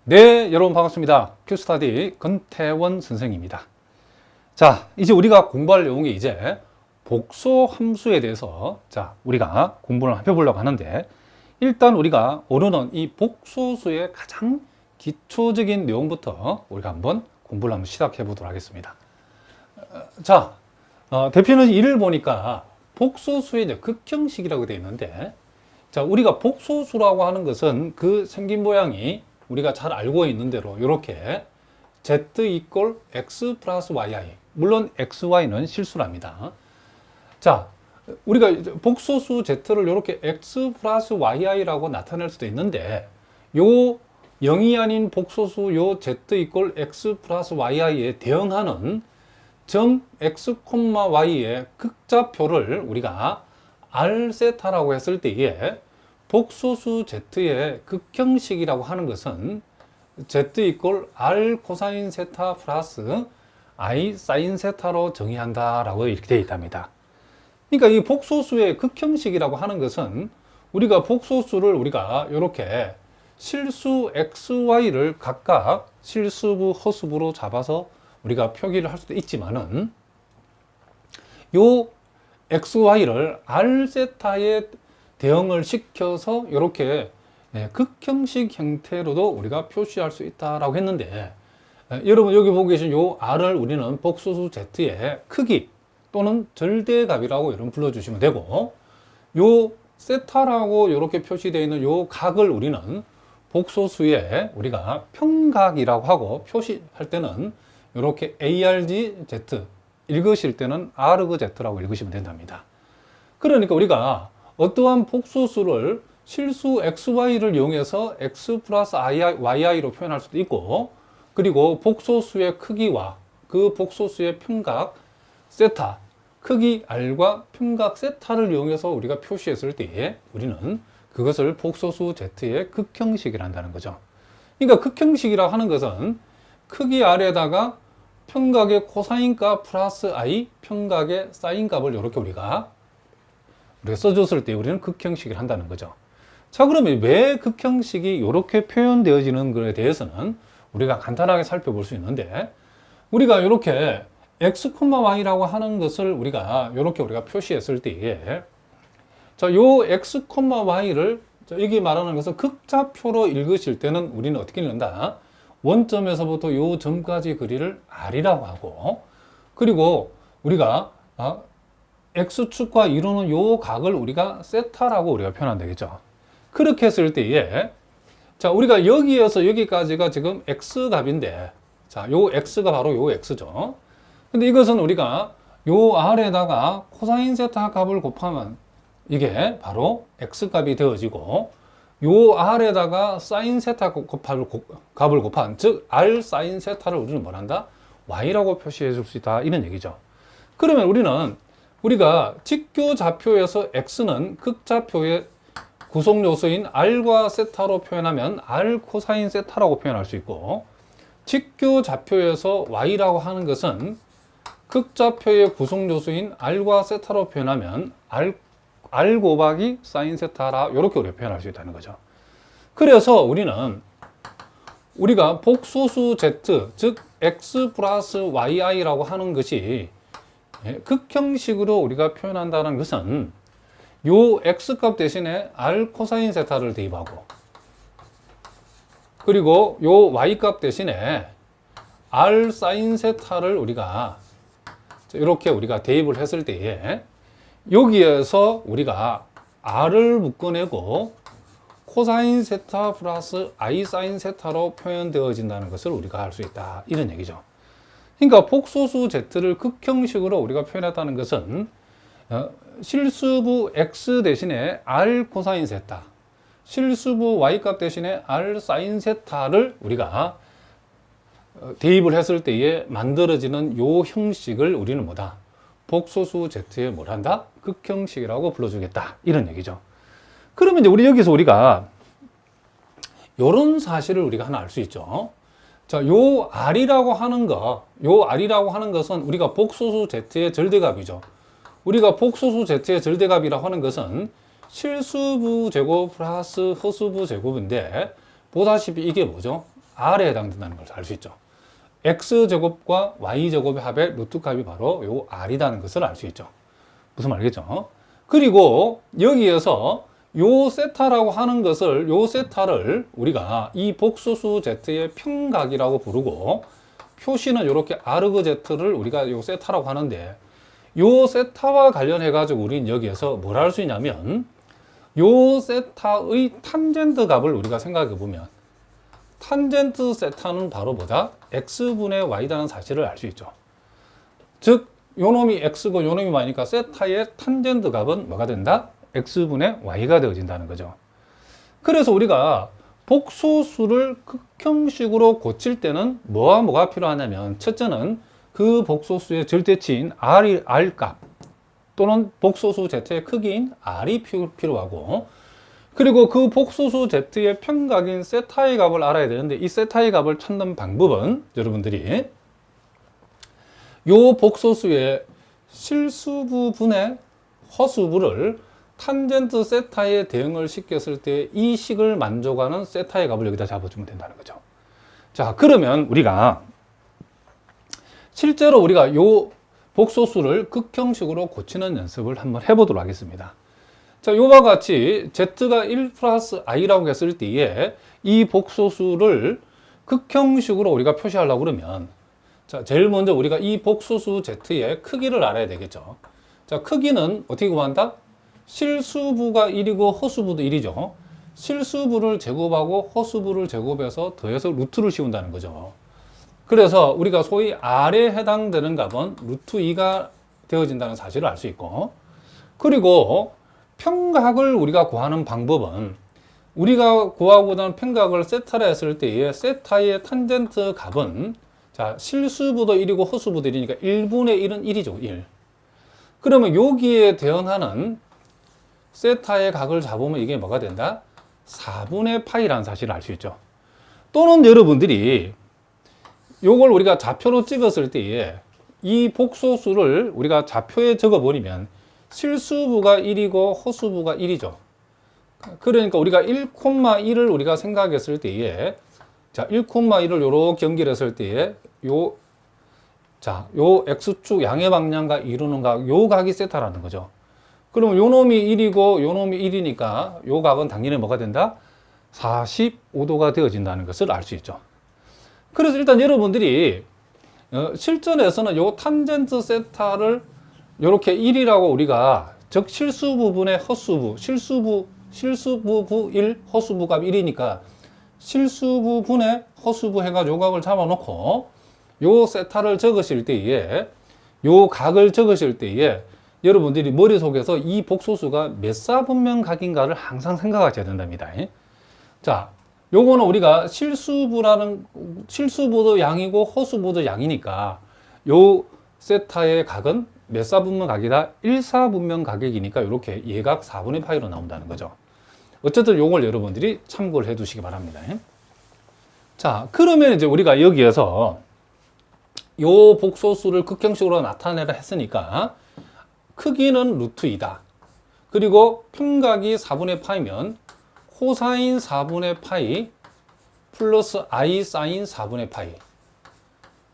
네, 여러분 반갑습니다. 큐스타디 권태원 선생입니다. 자, 이제 우리가 공부할 내용이 이제 복소 함수에 대해서 우리가 공부를 해보려고 하는데, 일단 우리가 오늘은 이 복소수의 가장 기초적인 내용부터 우리가 한번 공부를 한번 시작해 보도록 하겠습니다. 대표는 이를 보니까 복소수의 이제 극형식이라고 되어 있는데, 우리가 복소수라고 하는 것은 그 생긴 모양이 우리가 잘 알고 있는 대로 이렇게 z 이꼴 x 플러스 yi, 물론 xy는 실수랍니다. 우리가 복소수 z를 이렇게 x 플러스 yi라고 나타낼 수도 있는데, 요 0이 아닌 복소수 요 z 이꼴 x 플러스 yi에 대응하는 점 x, y의 극좌표를 우리가 r 세타라고 했을 때에 복소수 z의 극형식이라고 하는 것은 z 이꼴 r 코사인 세타 플러스 i 사인 세타로 정의한다라고 이렇게 되어 있답니다. 그러니까 이 복소수의 극형식이라고 하는 것은 우리가 복소수를 우리가 이렇게 실수 xy를 각각 실수부, 허수부로 잡아서 우리가 표기를 할 수도 있지만은, 요 xy를 r 세타에 대응을 시켜서 이렇게 극형식 형태로도 우리가 표시할 수 있다라고 했는데, 여러분 여기 보고 계신 요 r을 우리는 복소수 z의 크기 또는 절대값이라고 여러분 불러주시면 되고, 요 세타라고 이렇게 표시되어 있는 요 각을 우리는 복소수의 우리가 평각이라고 하고, 표시할 때는 이렇게 argz, 읽으실 때는 argz라고 읽으시면 된답니다. 그러니까 우리가 어떠한 복소수를 실수 xy를 이용해서 x 플러스 yi로 표현할 수도 있고, 그리고 복소수의 크기와 그 복소수의 평각 세타, 크기 r과 평각 세타를 이용해서 우리가 표시했을 때에 우리는 그것을 복소수 z의 극형식이라 한다는 거죠. 그러니까 극형식이라 하는 것은 크기 r에다가 평각의 코사인값 플러스 i, 평각의 사인값을 이렇게 우리가 써줬을 때 우리는 극형식을 한다는 거죠. 그러면 왜 극형식이 이렇게 표현되어지는 것에 대해서는 우리가 간단하게 살펴볼 수 있는데, 우리가 이렇게 x, y라고 하는 것을 우리가 이렇게 우리가 표시했을 때에, 요 x, y를 여기 말하는 것은 극좌표로 읽으실 때는 우리는 어떻게 읽는다? 원점에서부터 요 점까지 거리를 r이라고 하고, 그리고 우리가 x축과 이루는 요 각을 우리가 세타라고 우리가 표현하면 되겠죠. 그렇게 했을 때에, 우리가 여기에서 여기까지가 지금 x값인데, 요 x가 바로 요 x죠. 근데 이것은 우리가 요 r에다가 코사인 세타 값을 곱하면 이게 바로 x값이 되어지고, 요 r에다가 사인 세타 값을 곱한, 즉 r 사인 세타를 우리는 뭐란다? y라고 표시해 줄 수 있다, 이런 얘기죠. 그러면 우리가 직교 좌표에서 x는 극좌표의 구성 요소인 r과 세타로 표현하면 r 코사인 세타라고 표현할 수 있고, 직교 좌표에서 y라고 하는 것은 극좌표의 구성 요소인 r과 세타로 표현하면 r 곱하기 사인 세타라, 이렇게 우리가 표현할 수 있다는 거죠. 그래서 우리가 복소수 z, 즉 x 플러스 yi라고 하는 것이 극형식으로 우리가 표현한다는 것은 요 x값 대신에 r 코사인 세타를 대입하고, 그리고 요 y값 대신에 r 사인 세타를 우리가 이렇게 우리가 대입을 했을 때에, 여기에서 우리가 r을 묶어내고 코사인 세타 플러스 i 사인 세타로 표현되어진다는 것을 우리가 알 수 있다, 이런 얘기죠. 그러니까 복소수 z를 극형식으로 우리가 표현했다는 것은 실수부 x 대신에 r 코사인 세타, 실수부 y값 대신에 r 사인 세타를 우리가 대입을 했을 때에 만들어지는 요 형식을 우리는 뭐다? 복소수 z의 뭐란다? 극형식이라고 불러주겠다, 이런 얘기죠. 그러면 이제 여기서 우리가 요런 사실을 우리가 하나 알 수 있죠. 요 r이라고 하는 것은 우리가 복소수 z의 절대값이죠. 우리가 복소수 z의 절대값이라고 하는 것은 실수부 제곱 플러스 허수부 제곱인데, 보다시피 이게 뭐죠? R에 해당된다는 걸 알 수 있죠. X제곱과 Y제곱의 합의 루트 값이 바로 요 R이라는 것을 알 수 있죠. 무슨 말이겠죠? 그리고 여기에서 요 세타라고 하는 것을, 요 세타를 우리가 이 복소수 Z의 평각이라고 부르고, 표시는 이렇게 아르그 Z를 우리가 요 세타라고 하는데, 요 세타와 관련해 가지고 우리는 여기에서 뭘 할 수 있냐면, 요 세타의 탄젠트 값을 우리가 생각해 보면, 탄젠트 세타는 바로 뭐다? x분의 y라는 사실을 알 수 있죠. 즉, 요 놈이 x고 요 놈이 y니까 세타의 탄젠트 값은 뭐가 된다? x분의 y가 되어진다는 거죠. 그래서 우리가 복소수를 극형식으로 고칠 때는 뭐와 뭐가 필요하냐면, 첫째는 그 복소수의 절대치인 R 값 또는 복소수 Z의 크기인 R이 필요하고, 그리고 그 복소수 Z의 평각인 세타의 값을 알아야 되는데, 이 세타의 값을 찾는 방법은 여러분들이 요 복소수의 실수부분의 허수부를 탄젠트 세타에 대응을 시켰을 때 이 식을 만족하는 세타의 값을 여기다 잡아주면 된다는 거죠. 자, 그러면 우리가 실제로 우리가 요 복소수를 극형식으로 고치는 연습을 한번 해보도록 하겠습니다. 자, 요와 같이 Z가 1 플러스 I라고 했을 때에 이 복소수를 극형식으로 우리가 표시하려고 그러면, 자, 제일 먼저 우리가 이 복소수 Z의 크기를 알아야 되겠죠. 자, 크기는 어떻게 구한다? 실수부가 1이고 허수부도 1이죠. 실수부를 제곱하고 허수부를 제곱해서 더해서 루트를 씌운다는 거죠. 그래서 우리가 소위 R에 해당되는 값은 루트 2가 되어진다는 사실을 알 수 있고, 그리고 평각을 우리가 구하는 방법은, 우리가 구하고자 하는 평각을 세타라 했을 때에 세타의 탄젠트 값은, 자, 실수부도 1이고 허수부도 1이니까 1분의 1은 1이죠. 1. 그러면 여기에 대응하는 세타의 각을 잡으면 이게 뭐가 된다? 4분의 파이라는 사실을 알 수 있죠. 또는 여러분들이 요걸 우리가 좌표로 찍었을 때에 이 복소수를 우리가 좌표에 적어버리면 실수부가 1이고 허수부가 1이죠. 그러니까 우리가 1,1을 우리가 생각했을 때에, 자, 1,1을 요렇게 연결했을 때에 요 X축 양의 방향과 이루는 각, 요 각이 세타라는 거죠. 그러면 요 놈이 1이고 요 놈이 1이니까 요 각은 당연히 뭐가 된다? 45도가 되어진다는 것을 알 수 있죠. 그래서 일단 여러분들이 실전에서는 요 탄젠트 세타를 요렇게 1이라고 우리가, 즉 실수 부분의 허수부, 실수부부 1, 허수부 값 1이니까 실수부분의 허수부 해가지고 요 각을 잡아놓고 요 세타를 적으실 때에, 요 각을 적으실 때에 여러분들이 머릿속에서 이 복소수가 몇 사분면 각인가를 항상 생각하셔야 된답니다. 자, 요거는 우리가 실수부도 양이고 허수부도 양이니까 요 세타의 각은 몇 사분면 각이다? 1사분면 각이니까 이렇게 예각 4분의 파이로 나온다는 거죠. 어쨌든 요걸 여러분들이 참고를 해 두시기 바랍니다. 자, 그러면 이제 우리가 여기에서 요 복소수를 극형식으로 나타내라 했으니까 크기는 루트 2다. 그리고 평각이 4분의 파이면 코사인 4분의 파이 플러스 I 사인 4분의 파이.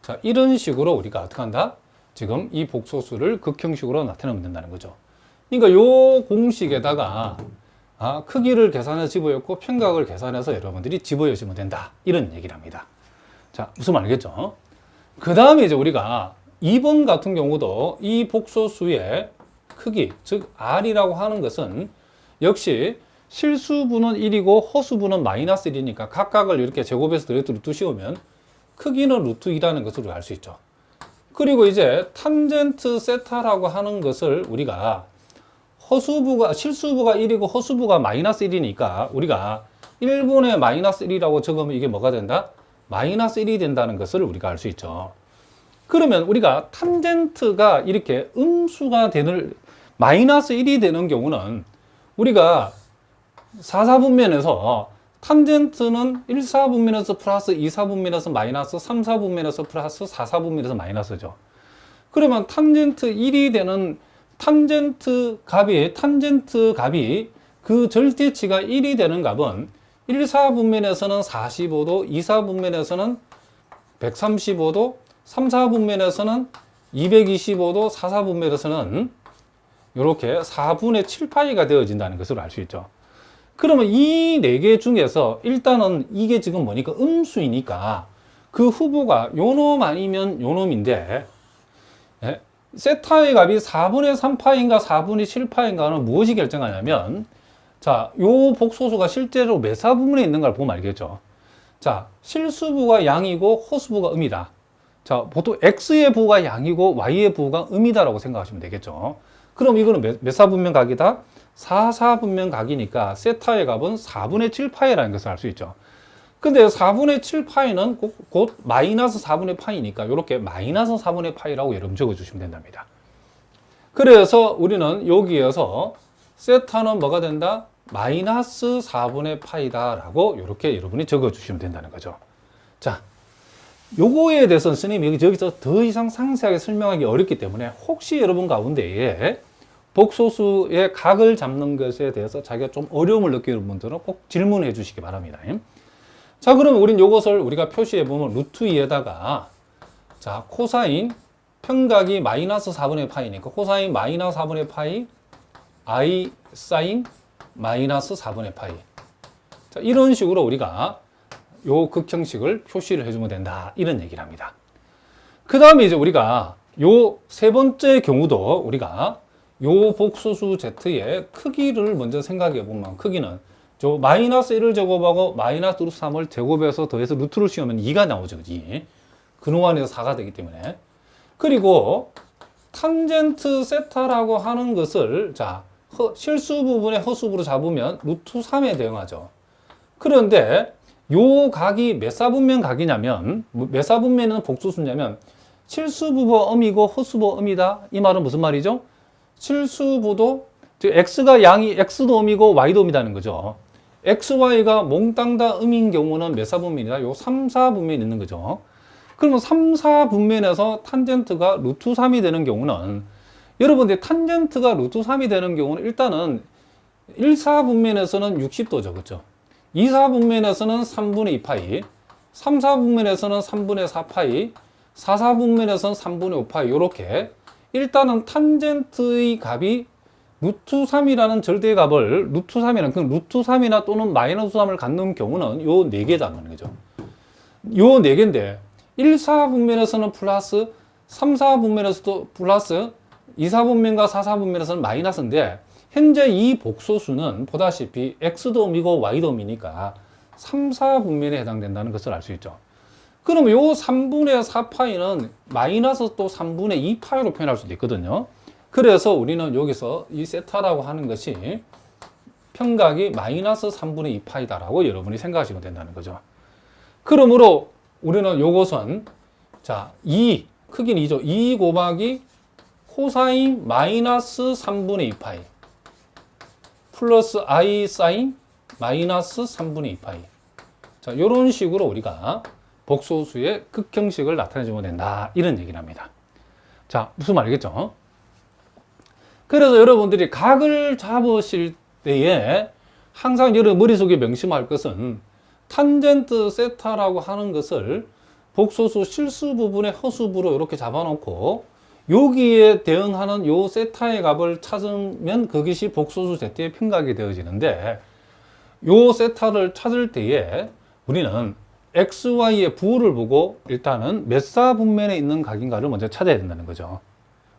자, 이런 식으로 우리가 어떻게 한다? 지금 이 복소수를 극형식으로 나타내면 된다는 거죠. 그러니까 요 공식에다가 크기를 계산해서 집어넣고 평각을 계산해서 여러분들이 집어넣으시면 된다. 이런 얘기를 합니다. 자, 무슨 말이겠죠? 그 다음에 이제 우리가 2번 같은 경우도 이 복소수의 크기, 즉 R이라고 하는 것은 역시 실수분은 1이고 허수분은 마이너스 1이니까 각각을 이렇게 제곱해서 루트 씌우면 크기는 루트 2라는 것을 알 수 있죠. 그리고 이제 탄젠트 세타라고 하는 것을 우리가 실수부가 1이고 허수부가 마이너스 1이니까 우리가 1분의 마이너스 1이라고 적으면 이게 뭐가 된다? 마이너스 1이 된다는 것을 우리가 알 수 있죠. 그러면 우리가 탄젠트가 이렇게 음수가 되는, 마이너스 1이 되는 경우는 우리가 4사분면에서 탄젠트는 1사분면에서 플러스, 2사분면에서 마이너스, 3사분면에서 플러스, 4사분면에서 마이너스죠. 그러면 탄젠트 1이 되는 탄젠트 값이 그 절대치가 1이 되는 값은 1사분면에서는 45도, 2사분면에서는 135도, 3사분면에서는 225도, 4사분면에서는 이렇게 4분의 7파이가 되어진다는 것을 알 수 있죠. 그러면 이 네 개 중에서 일단은 이게 지금 뭐니까 음수이니까 그 후보가 요놈 아니면 요놈인데, 예? 세타의 값이 4분의 3파인가 4분의 7파인가는 무엇이 결정하냐면, 자, 요 복소수가 실제로 몇 사분면에 있는 걸 보면 알겠죠. 자, 실수부가 양이고 허수부가 음이다. 자, 보통 x의 부가 양이고 y의 부가 음이다라고 생각하시면 되겠죠. 그럼 이거는 몇 사분면 각이다? 4사분면 각이니까 세타의 값은 4분의 7파이라는 것을 알 수 있죠. 근데 4분의 7파이는 곧 마이너스 4분의 파이니까 이렇게 마이너스 4분의 파이라고 여러분 적어주시면 된답니다. 그래서 우리는 여기에서 세타는 뭐가 된다? 마이너스 4분의 파이다 라고 이렇게 여러분이 적어주시면 된다는 거죠. 자, 요거에 대해서는 스님이 여기서 더 이상 상세하게 설명하기 어렵기 때문에 혹시 여러분 가운데에 복소수의 각을 잡는 것에 대해서 자기가 좀 어려움을 느끼는 분들은 꼭 질문해 주시기 바랍니다. 자, 그러면 우린 요것을 우리가 표시해 보면 루트 2에다가 자, 코사인 평각이 마이너스 4분의 파이니까 코사인 마이너스 4분의 파이 I 사인 마이너스 4분의 파이. 자, 이런 식으로 우리가 요 극형식을 표시를 해주면 된다. 이런 얘기를 합니다. 그 다음에 이제 우리가 요 세 번째 경우도 우리가 요 복소수 Z의 크기를 먼저 생각해 보면 크기는 저 마이너스 1을 제곱하고 마이너스 루트 3을 제곱해서 더해서 루트를 씌우면 2가 나오죠. 그지? 근호환에서 4가 되기 때문에. 그리고 탄젠트 세타라고 하는 것을 자, 실수 부분의 허수부로 잡으면 루트 3에 대응하죠. 그런데 요 각이 몇 사분면 각이냐면 몇 사분면은 복소수냐면 실수부가 음이고 허수부가 음이다. 이 말은 무슨 말이죠? 실수부도 x가 양이 x도 음이고 y도 음이다는 거죠. x, y가 몽땅 다 음인 경우는 몇 사분면이다? 요 3, 4분면이 있는 거죠. 그러면 3, 4분면에서 탄젠트가 루트 3이 되는 경우는 여러분들 탄젠트가 루트 3이 되는 경우는 일단은 1, 4분면에서는 60도죠. 그렇죠? 2, 4분면에서는 3분의 2파이, 3, 4분면에서는 3분의 4파이, 4, 4분면에서는 3분의 5파이 이렇게 일단은 탄젠트의 값이 루트 3이라는 절대의 값을 루트 3이라는 그 루트 3이나 또는 마이너스 3을 갖는 경우는 요 4개다는 거죠. 요 4개인데 1, 4분면에서는 플러스 3, 4분면에서도 플러스 2, 4분면과 4, 4분면에서는 마이너스인데 현재 이 복소수는 보다시피 x도 음이고 y도 음이니까 3, 4분면에 해당된다는 것을 알 수 있죠. 그러면 요 3분의 4파이는 마이너스 또 3분의 2파이로 표현할 수도 있거든요. 그래서 우리는 여기서 이 세타라고 하는 것이 평각이 마이너스 3분의 2파이다라고 여러분이 생각하시면 된다는 거죠. 그러므로 우리는 요것은 자, 2, 크기는 2죠. 2 곱하기 코사인 마이너스 3분의 2파이 플러스 I 사인 마이너스 3분의 2파이. 자, 요런 식으로 우리가 복소수의 극형식을 나타내주면 된다. 이런 얘기를 합니다. 자, 무슨 말이겠죠? 그래서 여러분들이 각을 잡으실 때에 항상 여러분 머릿속에 명심할 것은 탄젠트 세타라고 하는 것을 복소수 실수 부분의 허수부로 이렇게 잡아놓고 여기에 대응하는 요 세타의 값을 찾으면 그것이 복소수 Z의 평각이 되어지는데 요 세타를 찾을 때에 우리는 x, y의 부호를 보고 일단은 몇 사분면에 있는 각인가를 먼저 찾아야 된다는 거죠.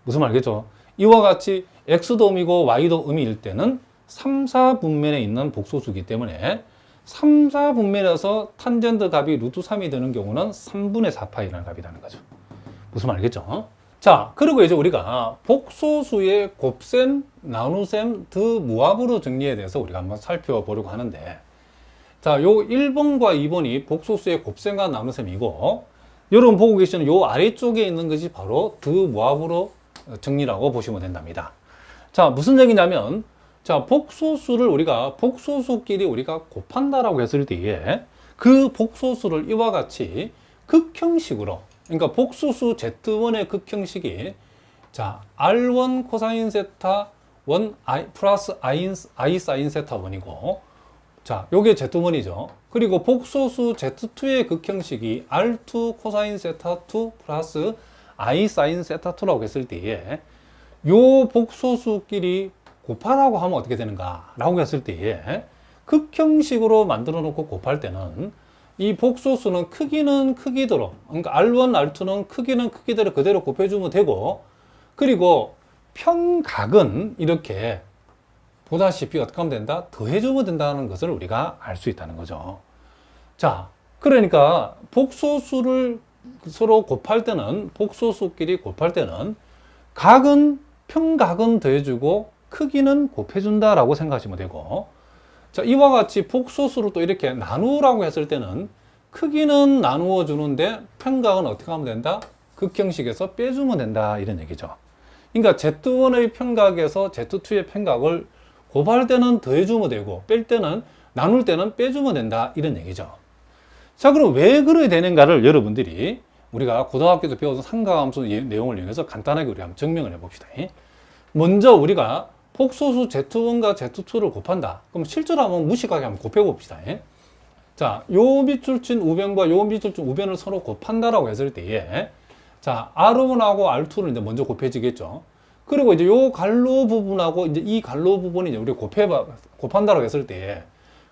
무슨 말이겠죠? 이와 같이 x도 음이고 y도 음일 때는 3, 4분면에 있는 복소수이기 때문에 3, 4분면에서 탄젠트 값이 루트 3이 되는 경우는 3분의 4파이라는 값이라는 거죠. 무슨 말이겠죠? 자, 그리고 이제 우리가 복소수의 곱셈, 나눗셈, 더무합으로 정리에 대해서 우리가 한번 살펴보려고 하는데 자, 요 1번과 2번이 복소수의 곱셈과 나눗셈이고 여러분 보고 계시는 요 아래쪽에 있는 것이 바로 더무합으로 정리라고 보시면 된답니다. 자, 무슨 얘기냐면 자, 복소수를 우리가 복소수끼리 우리가 곱한다라고 했을 때에 그 복소수를 이와 같이 극형식으로 그러니까 복소수 Z1의 극형식이 자, R1 코사인 세타 1 I 플러스 I 사인 세타 1이고 자, 요게 Z1이죠. 그리고 복소수 Z2의 극형식이 R2 코사인 세타2 플러스 I 사인 세타2라고 했을 때에 요 복소수끼리 곱하라고 하면 어떻게 되는가 라고 했을 때에 극형식으로 만들어 놓고 곱할 때는 이 복소수는 크기는 크기대로, 그러니까 R1, R2는 크기는 크기대로 그대로 곱해주면 되고, 그리고 평각은 이렇게 보다시피 어떻게 하면 된다? 더해주면 된다는 것을 우리가 알 수 있다는 거죠. 자, 그러니까 복소수를 서로 곱할 때는, 복소수끼리 곱할 때는 각은, 평각은 더해주고 크기는 곱해준다라고 생각하시면 되고, 자, 이와 같이 복소수를 또 이렇게 나누라고 했을 때는 크기는 나누어 주는데 평각은 어떻게 하면 된다? 극형식에서 빼주면 된다, 이런 얘기죠. 그러니까 Z1의 평각에서 Z2의 평각을 곱할 때는 더해주면 되고 뺄 때는, 나눌 때는 빼주면 된다, 이런 얘기죠. 자, 그럼 왜 그래야 되는가를 여러분들이 우리가 고등학교에서 배워서 삼각함수 내용을 이용해서 간단하게 우리 한번 증명을 해봅시다. 먼저 우리가 복소수 Z1과 Z2를 곱한다. 그럼 실제로 한번 무식하게 한번 곱해봅시다. 자, 요 밑줄친 우변과 요 밑줄친 우변을 서로 곱한다라고 했을 때에, 자, R1하고 R2를 이제 먼저 곱해지겠죠. 그리고 이제 요 갈로 부분하고 이제 이 갈로 부분이 이제 우리 곱한다라고 했을 때에,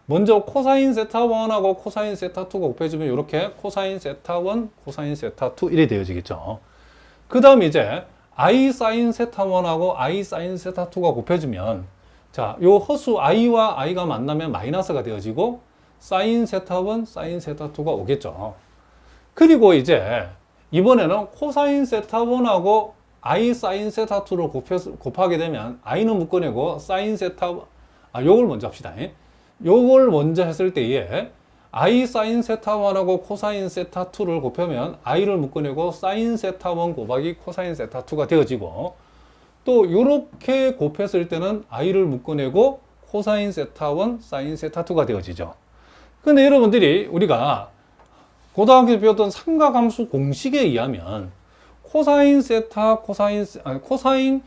먼저 코사인 세타1하고 코사인 세타2가 곱해지면 이렇게 코사인 세타1, 코사인 세타2 이래 되어지겠죠. 그 다음에 이제 I 사인 세타1하고 I 사인 세타2가 곱해지면, 자, 요 허수 I와 I가 만나면 마이너스가 되어지고 사인 세타1, 사인 세타2가 오겠죠. 그리고 이제 이번에는 코사인 세타1하고 I 사인 세타2를 곱하게 되면 I는 묶어내고 사인 세타, 요걸 먼저 합시다. 요걸 먼저 했을 때에 I 사인 세타1하고 코사인 세타2를 곱하면 I를 묶어내고 사인 세타1 곱하기 코사인 세타2가 되어지고, 또 요렇게 곱했을 때는 I를 묶어내고 코사인 세타1, 사인 세타2가 되어지죠. 근데 여러분들이 우리가 고등학교에서 배웠던 삼각함수 공식에 의하면 코사인 세타, 코사인에서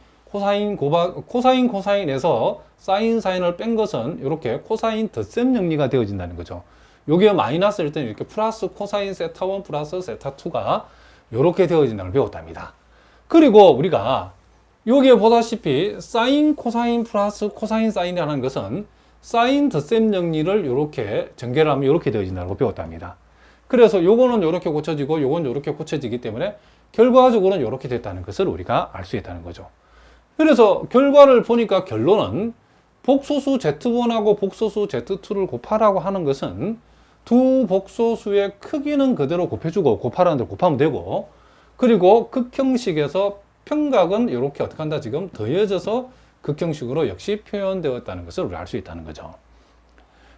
사인, 사인을 뺀 것은 이렇게 코사인 덧셈 정리가 되어진다는 거죠. 여기에 마이너스일 때는 이렇게 플러스 코사인 세타1 플러스 세타2가 이렇게 되어진다는 걸 배웠답니다. 그리고 우리가 여기에 보다시피 사인, 코사인 플러스 코사인, 사인이라는 것은 사인 덧셈 정리를 이렇게 전개를 하면 이렇게 되어진다는 걸 배웠답니다. 그래서 요거는 이렇게 고쳐지고 요건 이렇게 고쳐지기 때문에 결과적으로는 이렇게 됐다는 것을 우리가 알 수 있다는 거죠. 그래서 결과를 보니까 결론은 복소수 Z1하고 복소수 Z2를 곱하라고 하는 것은 두 복소수의 크기는 그대로 곱해주고 곱하라는 대로 곱하면 되고, 그리고 극형식에서 평각은 이렇게 어떻게 한다, 지금 더해져서 극형식으로 역시 표현되었다는 것을 우리가 알 수 있다는 거죠.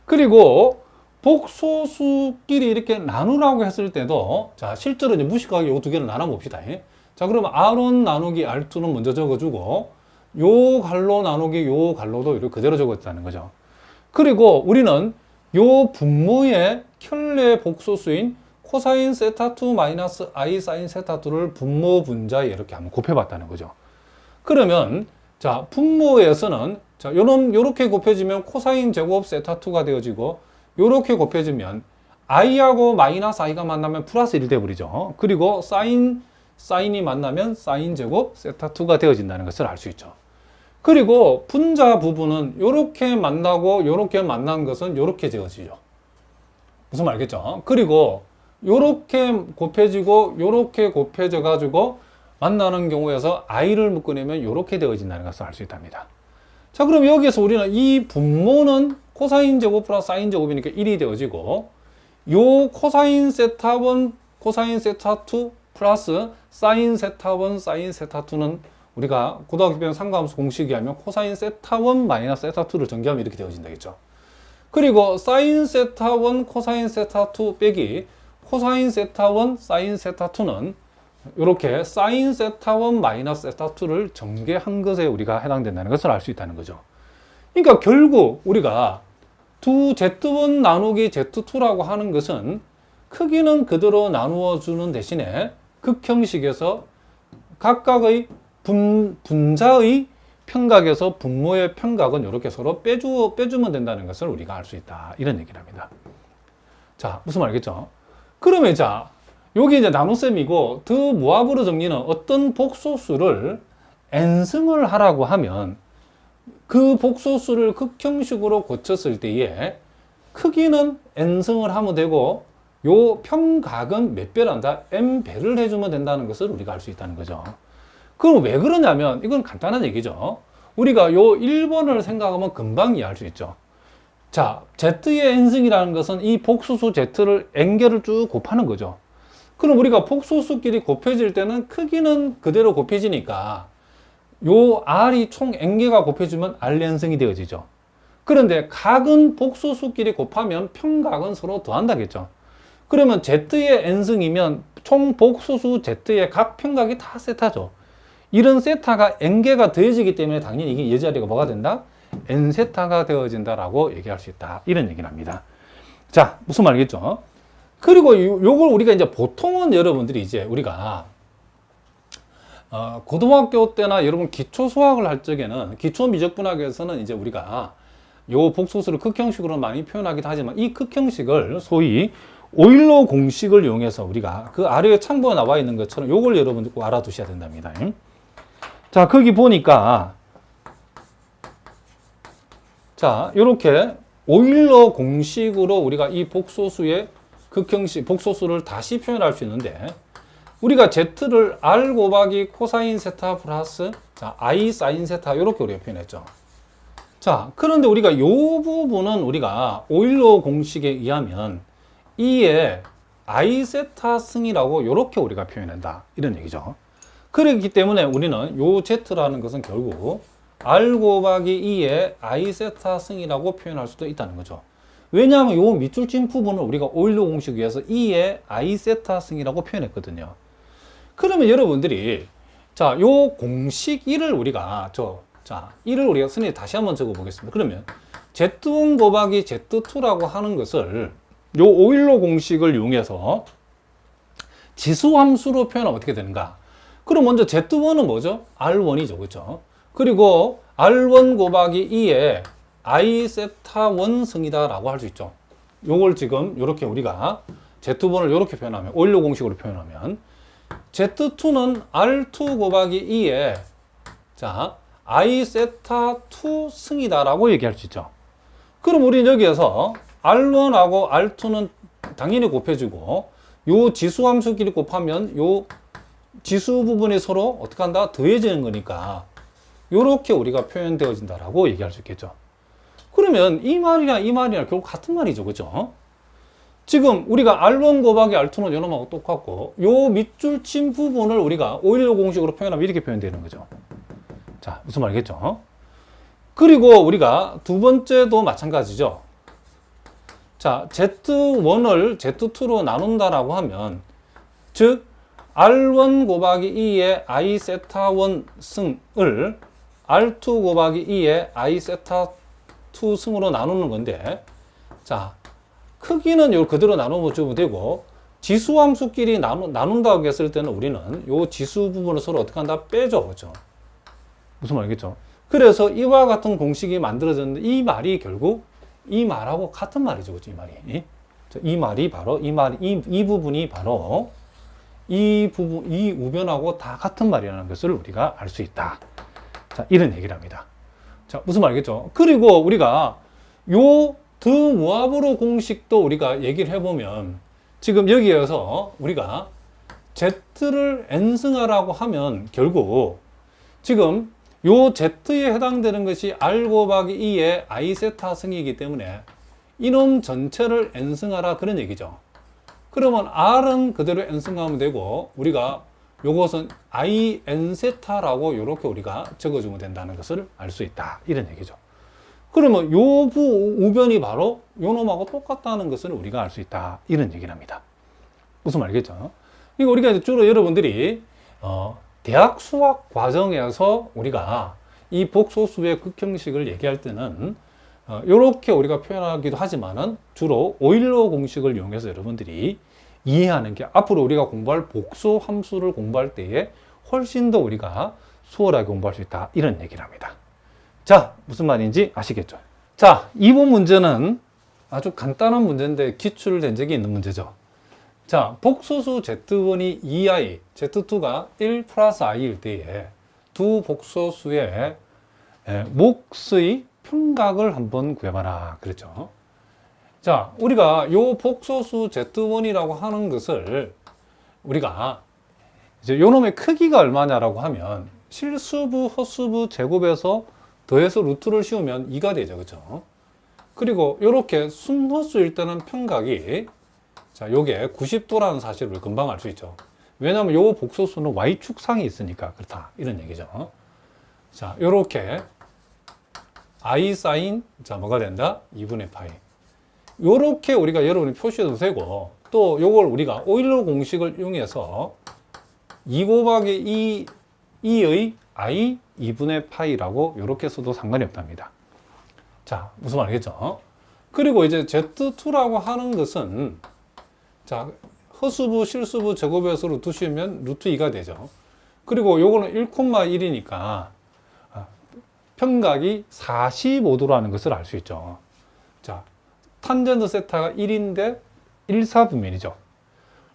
그리고 복소수끼리 이렇게 나누라고 했을 때도, 자, 실제로 이제 무식하게 이 두 개를 나눠 봅시다. 자, 그러면 R1 나누기 R2는 먼저 적어주고, 요 갈로 나누기 요 갈로도 이렇게 그대로 적었다는 거죠. 그리고 우리는 요 분모의 켤레 복소수인 코사인 세타2 마이너스 I 사인 세타2를 분모 분자에 이렇게 한번 곱해봤다는 거죠. 그러면, 자, 분모에서는, 자, 요렇게 곱해지면 코사인 제곱 세타2가 되어지고, 요렇게 곱해지면 I하고 마이너스 I가 만나면 플러스 1 돼버리죠. 그리고 사인이 만나면 사인 제곱 세타2가 되어진다는 것을 알 수 있죠. 그리고 분자 부분은 요렇게 만나고 요렇게 만난 것은 요렇게 되어지죠. 무슨 말 알겠죠? 그리고 요렇게 곱해지고 요렇게 곱해져 가지고 만나는 경우에서 I를 묶어내면 요렇게 되어진다는 것을 알 수 있답니다. 자, 그럼 여기에서 우리는 이 분모는 코사인 제곱 플러스 사인 제곱이니까 1이 되어지고, 요 코사인 세타1, 코사인 세타2 플러스 사인 세타1, 사인 세타2는 우리가 고등학교 배운 삼각함수 공식에 하면 코사인 세타1 마이너스 세타2를 전개하면 이렇게 되어진다겠죠. 그리고 사인 세타1, 코사인 세타2 빼기 코사인 세타1, 사인 세타2는 이렇게 사인 세타1 마이너스 세타2를 전개한 것에 우리가 해당된다는 것을 알 수 있다는 거죠. 그러니까 결국 우리가 두 Z1 나누기 Z2라고 하는 것은 크기는 그대로 나누어 주는 대신에 극형식에서 각각의 분자의 평각에서 분모의 평각은 이렇게 서로 빼주면 된다는 것을 우리가 알 수 있다. 이런 얘기를 합니다. 자, 무슨 말이겠죠? 그러면 자, 여기 이제 나눗셈이고 더 무합으로 정리는 어떤 복소수를 n승을 하라고 하면 그 복소수를 극형식으로 고쳤을 때에 크기는 n승을 하면 되고 요 평각은 몇 배란다? n배를 해주면 된다는 것을 우리가 알 수 있다는 거죠. 그럼 왜 그러냐면 이건 간단한 얘기죠. 우리가 요 1번을 생각하면 금방 이해할 수 있죠. 자, z의 n승이라는 것은 이 복소수 z를 n개를 쭉 곱하는 거죠. 그럼 우리가 복소수끼리 곱해질 때는 크기는 그대로 곱해지니까 요 r이 총 n개가 곱해지면 rn승이 되어지죠. 그런데 각은 복소수끼리 곱하면 평각은 서로 더한다겠죠. 그러면 z의 n승이면 총 복소수 z의 각 평각이 다 세타죠. 이런 세타가 n개가 더해지기 때문에 당연히 이게 이 자리가 뭐가 된다? n세타가 되어진다라고 얘기할 수 있다. 이런 얘기를 합니다. 자, 무슨 말이겠죠? 그리고 요걸 우리가 이제 보통은 여러분들이 이제 우리가 고등학교 때나 여러분 기초 수학을 할 적에는 기초 미적분학에서는 이제 우리가 요 복소수를 극형식으로 많이 표현하기도 하지만 이 극형식을 소위 오일러 공식을 이용해서 우리가 그 아래에 참고가 나와 있는 것처럼 요걸 여러분들 꼭 알아두셔야 된답니다. 자, 거기 보니까 자, 요렇게 오일러 공식으로 우리가 이 복소수의 극형식, 복소수를 다시 표현할 수 있는데 우리가 z를 r 곱하기 코사인 세타 플러스 자, i 사인 세타 요렇게 우리가 표현했죠. 자, 그런데 우리가 요 부분은 우리가 오일러 공식에 의하면 2의 i 세타 승이라고 요렇게 우리가 표현한다. 이런 얘기죠. 그렇기 때문에 우리는 요 z라는 것은 결국 r 곱하기 2의 i 세타 승이라고 표현할 수도 있다는 거죠. 왜냐하면 요 밑줄 친 부분을 우리가 오일러 공식에 의해서 2의 i 세타 승이라고 표현했거든요. 그러면 여러분들이 자, 요 공식 1을 우리가 자, 1을 우리가 선생님 다시 한번 적어 보겠습니다. 그러면 z1 곱하기 z2라고 하는 것을 요 오일러 공식을 이용해서 지수 함수로 표현하면 어떻게 되는가? 그럼 먼저 z1은 뭐죠? r1이죠. 그렇죠? 그리고 r1 곱하기 2의 i 세타 1 승이다 라고 할 수 있죠. 요걸 지금 이렇게 우리가 z1을 이렇게 표현하면 오일러 공식으로 표현하면 z2는 r2 곱하기 2의 자, i 세타 2 승이다 라고 얘기할 수 있죠. 그럼 우리는 여기에서 r1하고 r2는 당연히 곱해주고 요 지수 함수끼리 곱하면 요 지수 부분이 서로 어떻게 한다? 더해지는 거니까 요렇게 우리가 표현되어진다라고 얘기할 수 있겠죠. 그러면 이 말이랑 결국 같은 말이죠. 그죠? 지금 우리가 R1 곱하기 R2는 요놈하고 똑같고 요 밑줄 친 부분을 우리가 오일러 공식으로 표현하면 이렇게 표현되는 거죠. 자, 무슨 말이겠죠? 그리고 우리가 두 번째도 마찬가지죠. 자, Z1을 Z2로 나눈다라고 하면 즉 R1 곱하기 2의 I 세타 1 승을 R2 곱하기 2의 I 세타 2 승으로 나누는 건데 자, 크기는 요 그대로 나누면 되고 지수 함수끼리 나눈다고 했을 때는 우리는 요 지수 부분을 서로 어떻게 한다? 빼죠. 그렇죠? 무슨 말이겠죠? 그래서 이와 같은 공식이 만들어졌는데 이 말이 결국 이 말하고 같은 말이죠. 그렇죠? 이 말이. 이 말이 바로 이 부분이 바로 이 우변하고 다 같은 말이라는 것을 우리가 알 수 있다. 자, 이런 얘기를 합니다. 자, 무슨 말이겠죠? 그리고 우리가 요 드모아브로 공식도 우리가 얘기를 해보면 지금 여기에서 우리가 Z를 n승하라고 하면 결국 지금 요 Z에 해당되는 것이 R 곱하기 2의 I 세타 승이기 때문에 이놈 전체를 n승하라 그런 얘기죠. 그러면 R은 그대로 n승하면 되고 우리가 요것은 I n 세타라고 이렇게 우리가 적어주면 된다는 것을 알 수 있다. 이런 얘기죠. 그러면 요 우변이 바로 요 놈하고 똑같다는 것을 우리가 알 수 있다. 이런 얘기를 합니다. 무슨 말이겠죠? 이거 우리가 이제 주로 여러분들이 대학 수학 과정에서 우리가 이 복소수의 극형식을 얘기할 때는 이렇게 우리가 표현하기도 하지만은 주로 오일러 공식을 이용해서 여러분들이 이해하는 게 앞으로 우리가 공부할 복소 함수를 공부할 때에 훨씬 더 우리가 수월하게 공부할 수 있다. 이런 얘기를 합니다. 자, 무슨 말인지 아시겠죠? 자, 이번 문제는 아주 간단한 문제인데 기출된 적이 있는 문제죠. 자, 복소수 Z1이 2i, Z2가 1 플러스 i일 때에 두 복소수의 몫의 평각을 한번 구해봐라. 그랬죠. 자, 우리가 요 복소수 Z1이라고 하는 것을 우리가 이제 요 놈의 크기가 얼마냐라고 하면 실수부, 허수부 제곱에서 더해서 루트를 씌우면 2가 되죠. 그죠? 그리고 요렇게 순허수일 때는 평각이 자, 요게 90도라는 사실을 우리 금방 알 수 있죠. 왜냐하면 요 복소수는 Y축상이 있으니까 그렇다. 이런 얘기죠. 자, 요렇게 I 사인, 자, 뭐가 된다? 2분의 파이. 요렇게 우리가 여러분이 표시해도 되고, 또 요걸 우리가 오일러 공식을 이용해서 2 곱하기 2의 I 2분의 파이라고 요렇게 써도 상관이 없답니다. 자, 무슨 말이겠죠? 그리고 이제 Z2라고 하는 것은 자, 허수부, 실수부 제곱해서 루트 씌우면 루트 2가 되죠. 그리고 요거는 1,1이니까 평각이 45도라는 것을 알 수 있죠. 자, 탄젠트 세타가 1인데 1사분면이죠.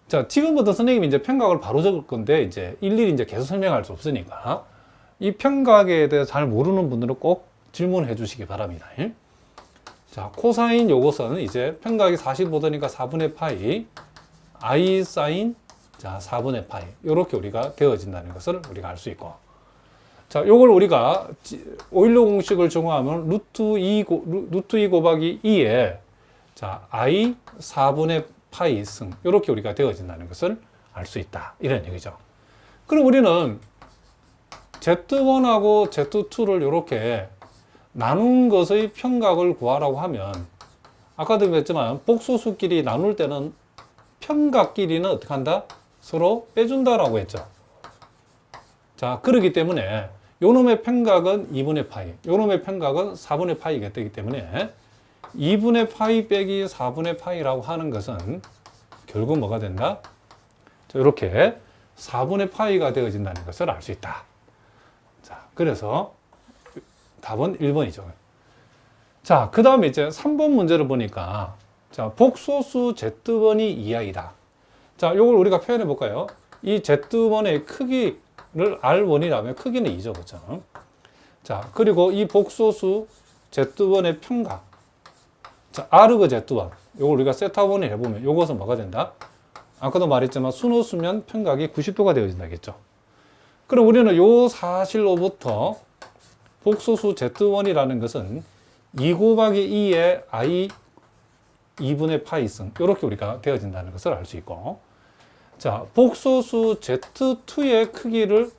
자, 지금부터 선생님이 이제 평각을 바로 적을 건데 이제 일일이 이제 계속 설명할 수 없으니까 이 평각에 대해서 잘 모르는 분들은 꼭 질문해 주시기 바랍니다. 자, 코사인 요것은 이제 평각이 45도니까 4분의 파이 I 사인 자 4분의 파이 이렇게 우리가 되어진다는 것을 우리가 알 수 있고, 자, 요걸 우리가 오일러 공식을 적용하면 루트 2 곱하기 2에 자 I 4분의 파이 승 이렇게 우리가 되어진다는 것을 알 수 있다. 이런 얘기죠. 그럼 우리는 Z1하고 Z2를 이렇게 나눈 것의 평각을 구하라고 하면 아까도 그랬지만 복소수끼리 나눌 때는 평각끼리는 어떻게 한다? 서로 빼준다라고 했죠. 자, 그렇기 때문에 요놈의 평각은 2분의 파이, 요놈의 평각은 4분의 파이가 되기 때문에 2분의 파이 빼기 4분의 파이라고 하는 것은 결국 뭐가 된다? 자, 이렇게 4분의 파이가 되어진다는 것을 알 수 있다. 자, 그래서 답은 1번이죠. 자, 그 다음에 이제 3번 문제를 보니까 자, 복소수 Z1이 2i다. 자, 요걸 우리가 표현해 볼까요? 이 Z1의 크기를 R1이라면 크기는 2죠. 그렇죠? 자, 그리고 이 복소수 Z1의 평각. 자, R그 Z1. 요걸 우리가 세타본을 해보면 요것은 뭐가 된다? 아까도 말했지만 순호수면 평각이 90도가 되어진다겠죠. 그럼 우리는 요 사실로부터 복소수 Z1이라는 것은 2 곱하기 2의 I 2분의 파이 승 이렇게 우리가 되어진다는 것을 알 수 있고, 자, 복소수 Z2의 크기를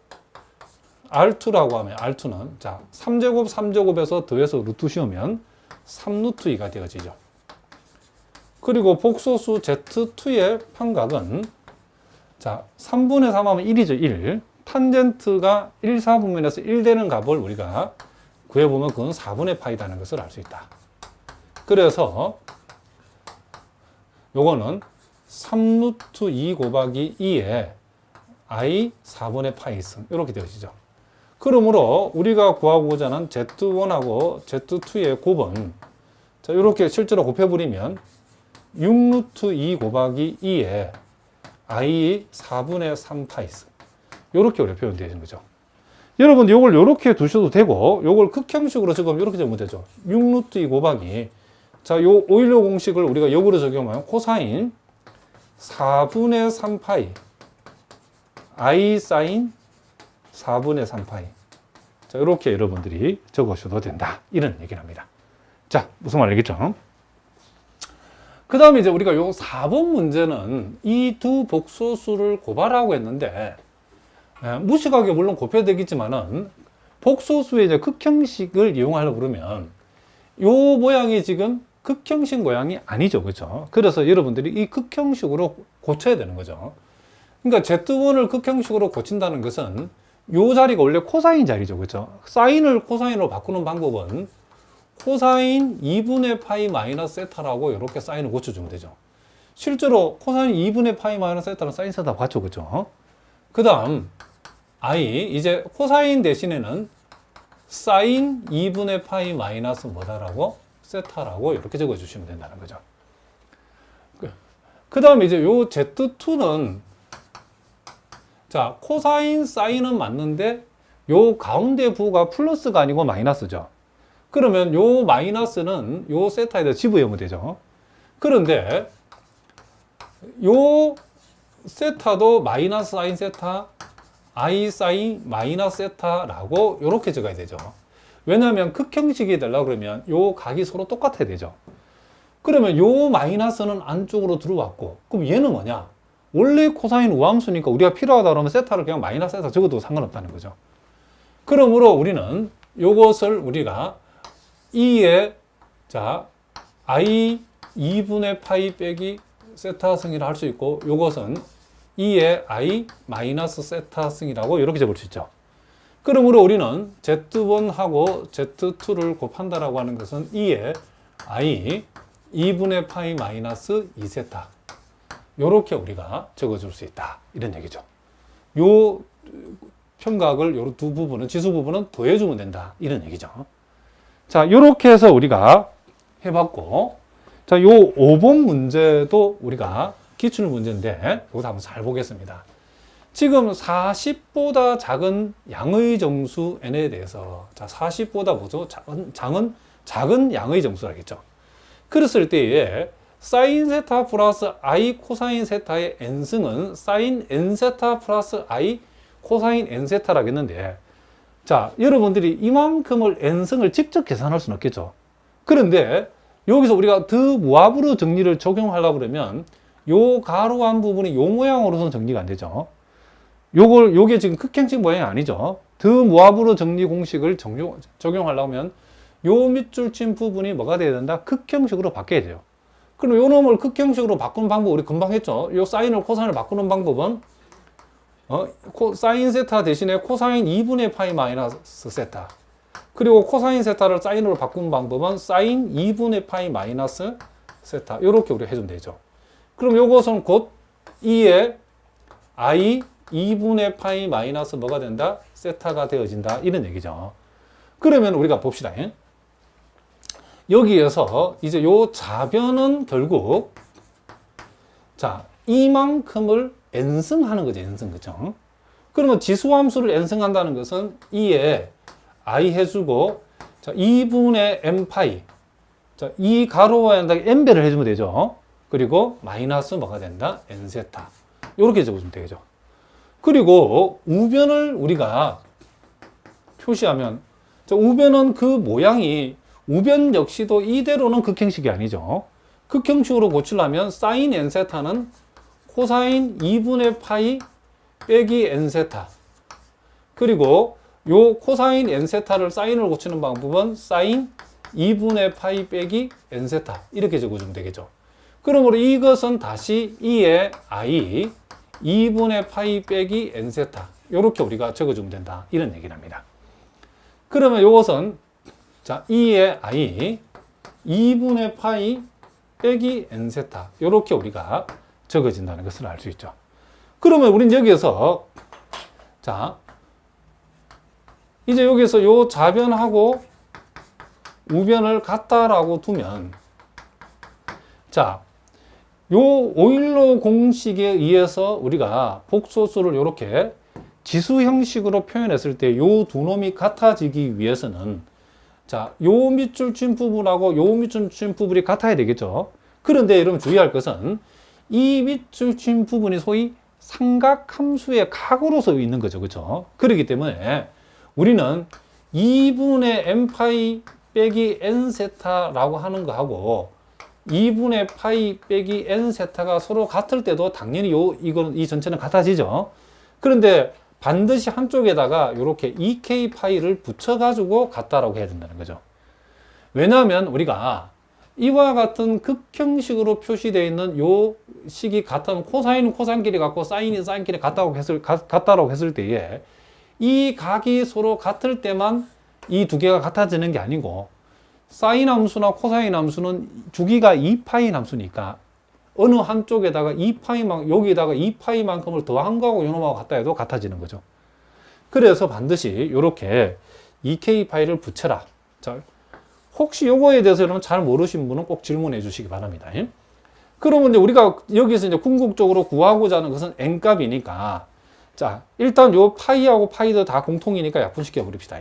R2라고 하면 R2는 자 3제곱 3제곱에서 더해서 루트 씌우면 3루트 2가 되어지죠. 그리고 복소수 Z2의 평각은 자 3분의 3 하면 1이죠. 1. 탄젠트가 1, 4분면에서 1 되는 값을 우리가 구해보면 그건 4분의 파이라는 것을 알 수 있다. 그래서 요거는 3루트 2 곱하기 2에 I 4분의 파이 승 이렇게 되어지죠. 그러므로 우리가 구하고자 하는 Z1하고 Z2의 곱은 자 이렇게 실제로 곱해버리면 6루트 2 곱하기 2에 I 4분의 3 파이 승 이렇게 우리가 표현되는 거죠. 여러분 요걸 이렇게 두셔도 되고 요걸 극형식으로 적으면 이렇게 적으면 되죠. 6루트 2 곱하기 자, 요 오일러 공식을 우리가 역으로 적용하면 코사인 4분의 3파이 I 사인 4분의 3파이 자, 이렇게 여러분들이 적으셔도 된다. 이런 얘기를 합니다. 자, 무슨 말이겠죠? 그 다음에 이제 우리가 요 4번 문제는 이 두 복소수를 고발하고 했는데 무식하게 물론 곱해야 되겠지만은 복소수의 이제 극형식을 이용하려고 그러면 요 모양이 지금 극형식 모양이 아니죠. 그렇죠? 그래서 여러분들이 이 극형식으로 고쳐야 되는 거죠. 그러니까 Z1을 극형식으로 고친다는 것은 요 자리가 원래 코사인 자리죠. 그렇죠? 사인을 코사인으로 바꾸는 방법은 코사인 2분의 파이 마이너스 세타라고 이렇게 사인을 고쳐주면 되죠. 실제로 코사인 2분의 파이 마이너스 세타는 사인 세타 같죠. 그렇죠? 그 다음 I, 이제 코사인 대신에는 사인 2분의 파이 마이너스 뭐다라고? 세타라고 이렇게 적어주시면 된다는 거죠. 그 다음에 이제 요 Z2는 자, 코사인, 사인은 맞는데 요 가운데 부가 플러스가 아니고 마이너스죠. 그러면 요 마이너스는 요 세타에다 집어넣으면 되죠. 그런데 요 세타도 마이너스 사인 세타, I 사인 마이너스 세타라고 이렇게 적어야 되죠. 왜냐하면 극형식이 되려고 그러면 요 각이 서로 똑같아야 되죠. 그러면 요 마이너스는 안쪽으로 들어왔고, 그럼 얘는 뭐냐? 원래 코사인 우함수니까 우리가 필요하다 그러면 세타를 그냥 마이너스 세타 적어도 상관없다는 거죠. 그러므로 우리는 요것을 우리가 2의 자 I 2분의 파이 빼기 세타 승이라 할 수 있고, 요것은 2의 I 마이너스 세타 승이라고 이렇게 적을 수 있죠. 그러므로 우리는 Z1하고 Z2를 곱한다라고 하는 것은 2의 I 2분의 파이 마이너스 2세타. 요렇게 우리가 적어줄 수 있다. 이런 얘기죠. 요 평각을 요 두 부분은, 지수 부분은 더해주면 된다. 이런 얘기죠. 자, 요렇게 해서 우리가 해봤고, 자, 요 5번 문제도 우리가 기출 문제인데, 이것도 한번 잘 보겠습니다. 지금 40보다 작은 양의 정수 n에 대해서, 자, 40보다 뭐죠? 작은 양의 정수라겠죠. 그랬을 때에 사인 세타 플러스 I 코사인 세타의 n승은 사인 n 세타 플러스 I 코사인 n 세타라겠는데, 자, 여러분들이 이만큼을 n승을 직접 계산할 수는 없겠죠. 그런데 여기서 우리가 더 무합으로 정리를 적용하려고 그러면 요 가로한 부분이 요 모양으로서는 정리가 안 되죠. 요게 지금 극형식 모양이 아니죠. 더 무합으로 정리 공식을 적용하려면 요 밑줄 친 부분이 뭐가 돼야 된다? 극형식으로 바뀌어야 돼요. 그럼 요 놈을 극형식으로 바꾸는 방법 우리 금방 했죠. 요 사인을 코사인을 바꾸는 방법은 사인 세타 대신에 코사인 2분의 파이 마이너스 세타. 그리고 코사인 세타를 사인으로 바꾸는 방법은 사인 2분의 파이 마이너스 세타. 요렇게 우리 해주면 되죠. 그럼 요것은 곧 2의 I 2분의 파이 마이너스 뭐가 된다? 세타가 되어진다. 이런 얘기죠. 그러면 우리가 봅시다. 여기에서 이제 요 좌변은 결국 자, 이만큼을 n승하는 거죠. n승. 그죠? 그러면 지수함수를 n승한다는 것은 2에 I 해주고 자, 2분의 n파이 자, 이 가로와 n배를 해주면 되죠. 그리고 마이너스 뭐가 된다? n세타. 이렇게 적어주면 되겠죠. 그리고 우변을 우리가 표시하면 자, 우변은 그 모양이 우변 역시도 이대로는 극형식이 아니죠. 극형식으로 고치려면 사인 n세타는 코사인 2분의 파이 빼기 n세타. 그리고 요 코사인 n세타를 사인을 고치는 방법은 사인 2분의 파이 빼기 n세타. 이렇게 적어주면 되겠죠. 그러므로 이것은 다시 2의 I 2분의 파이 빼기 n세타. 이렇게 우리가 적어주면 된다. 이런 얘기랍니다. 그러면 이것은 자, 2의 I 2분의 파이 빼기 n세타. 이렇게 우리가 적어진다는 것을 알 수 있죠. 그러면 우린 여기에서 자, 이제 여기서 요 좌변하고 우변을 같다라고 두면 자, 요 오일러 공식에 의해서 우리가 복소수를 이렇게 지수 형식으로 표현했을 때 요 두 놈이 같아지기 위해서는 자, 요 밑줄 친 부분하고 요 밑줄 친 부분이 같아야 되겠죠. 그런데 여러분 주의할 것은 이 밑줄 친 부분이 소위 삼각함수의 각으로서 있는 거죠. 그렇죠? 그렇기 때문에 우리는 2분의 n파이 빼기 n세타라고 하는 거하고 2분의 파이 빼기 n세타가 서로 같을 때도 당연히 이 전체는 같아지죠. 그런데 반드시 한쪽에다가 이렇게 2k 파이를 붙여가지고 같다라고 해야 된다는 거죠. 왜냐하면 우리가 이와 같은 극형식으로 표시되어 있는 요 식이 같은 코사인은 코사인끼리 같고 사인은 사인끼리 같다라고 했을 때에 이 각이 서로 같을 때만 이 두 개가 같아지는 게 아니고 사인 함수나 코사인 함수는 주기가 2파이 함수니까 어느 한쪽에다가 2파이만 여기에다가 2파이만큼을 더한 거하고 요놈하고 같다 해도 같아지는 거죠. 그래서 반드시 이렇게 EK 파일을 붙여라. 자, 혹시 요거에 대해서 여러분 잘 모르신 분은 꼭 질문해 주시기 바랍니다. 그러면 이제 우리가 여기서 이제 궁극적으로 구하고자 하는 것은 n값이니까, 자, 일단 요 파이하고 파이도 다 공통이니까 약분시켜 버립시다.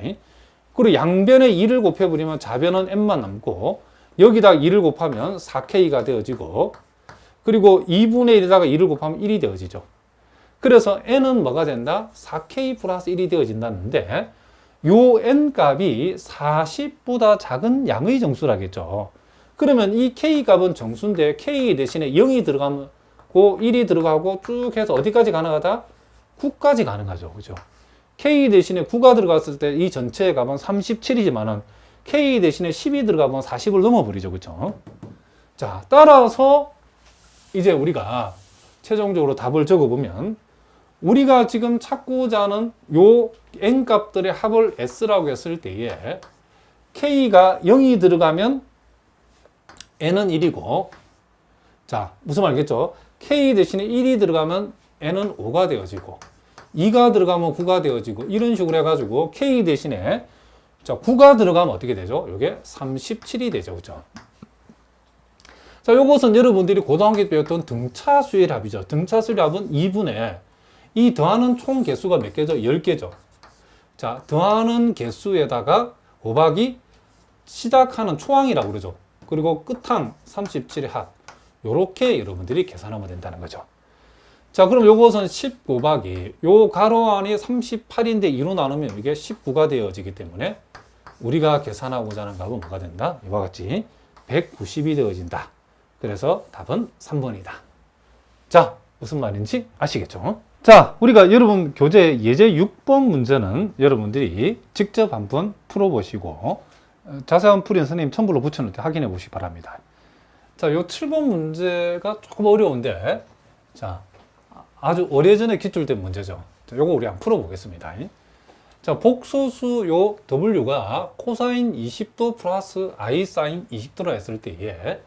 그리고 양변에 2를 곱해버리면 좌변은 n만 남고, 여기다 2를 곱하면 4k가 되어지고, 그리고 2분의 1에다가 2를 곱하면 1이 되어지죠. 그래서 n은 뭐가 된다? 4k 플러스 1이 되어진다는데, 요 n값이 40보다 작은 양의 정수라겠죠. 그러면 이 k값은 정수인데 k 대신에 0이 들어가고 1이 들어가고 쭉 해서 어디까지 가능하다? 9까지 가능하죠. 그죠? k 대신에 9가 들어갔을 때 이 전체의 값은 37이지만은 k 대신에 10이 들어가면 40을 넘어버리죠. 그죠? 자, 따라서 이제 우리가 최종적으로 답을 적어보면, 우리가 지금 찾고자 하는 요 n값들의 합을 s라고 했을 때에 k가 0이 들어가면 n은 1이고, 자, 무슨 말이겠죠? k 대신에 1이 들어가면 n은 5가 되어지고, 2가 들어가면 9가 되어지고, 이런 식으로 해가지고 k 대신에, 자, 9가 들어가면 어떻게 되죠? 이게 37이 되죠. 그죠? 자, 요것은 여러분들이 고등학교 때 배웠던 등차수의 합이죠. 등차수의 합은 2분의 이 더하는 총 개수가 몇 개죠? 10개죠. 자, 더하는 개수에다가 곱하기 시작하는 초항이라고 그러죠. 그리고 끝항 37의 합. 요렇게 여러분들이 계산하면 된다는 거죠. 자, 그럼 요것은 10 곱하기 요 가로 안이 38인데 2로 나누면 이게 19가 되어지기 때문에 우리가 계산하고자 하는 값은 뭐가 된다? 이와 같이 190이 되어진다. 그래서 답은 3번이다. 자, 무슨 말인지 아시겠죠? 자, 우리가 여러분 교재 예제 6번 문제는 여러분들이 직접 한번 풀어보시고 자세한 풀이는 선생님 첨부로 붙여놓을 때 확인해 보시기 바랍니다. 자, 요 7번 문제가 조금 어려운데, 자, 아주 오래전에 기출된 문제죠. 자, 요거 우리 한번 풀어보겠습니다. 자, 복소수 요 W가 코사인 20도 플러스 I 사인 20도라 했을 때에,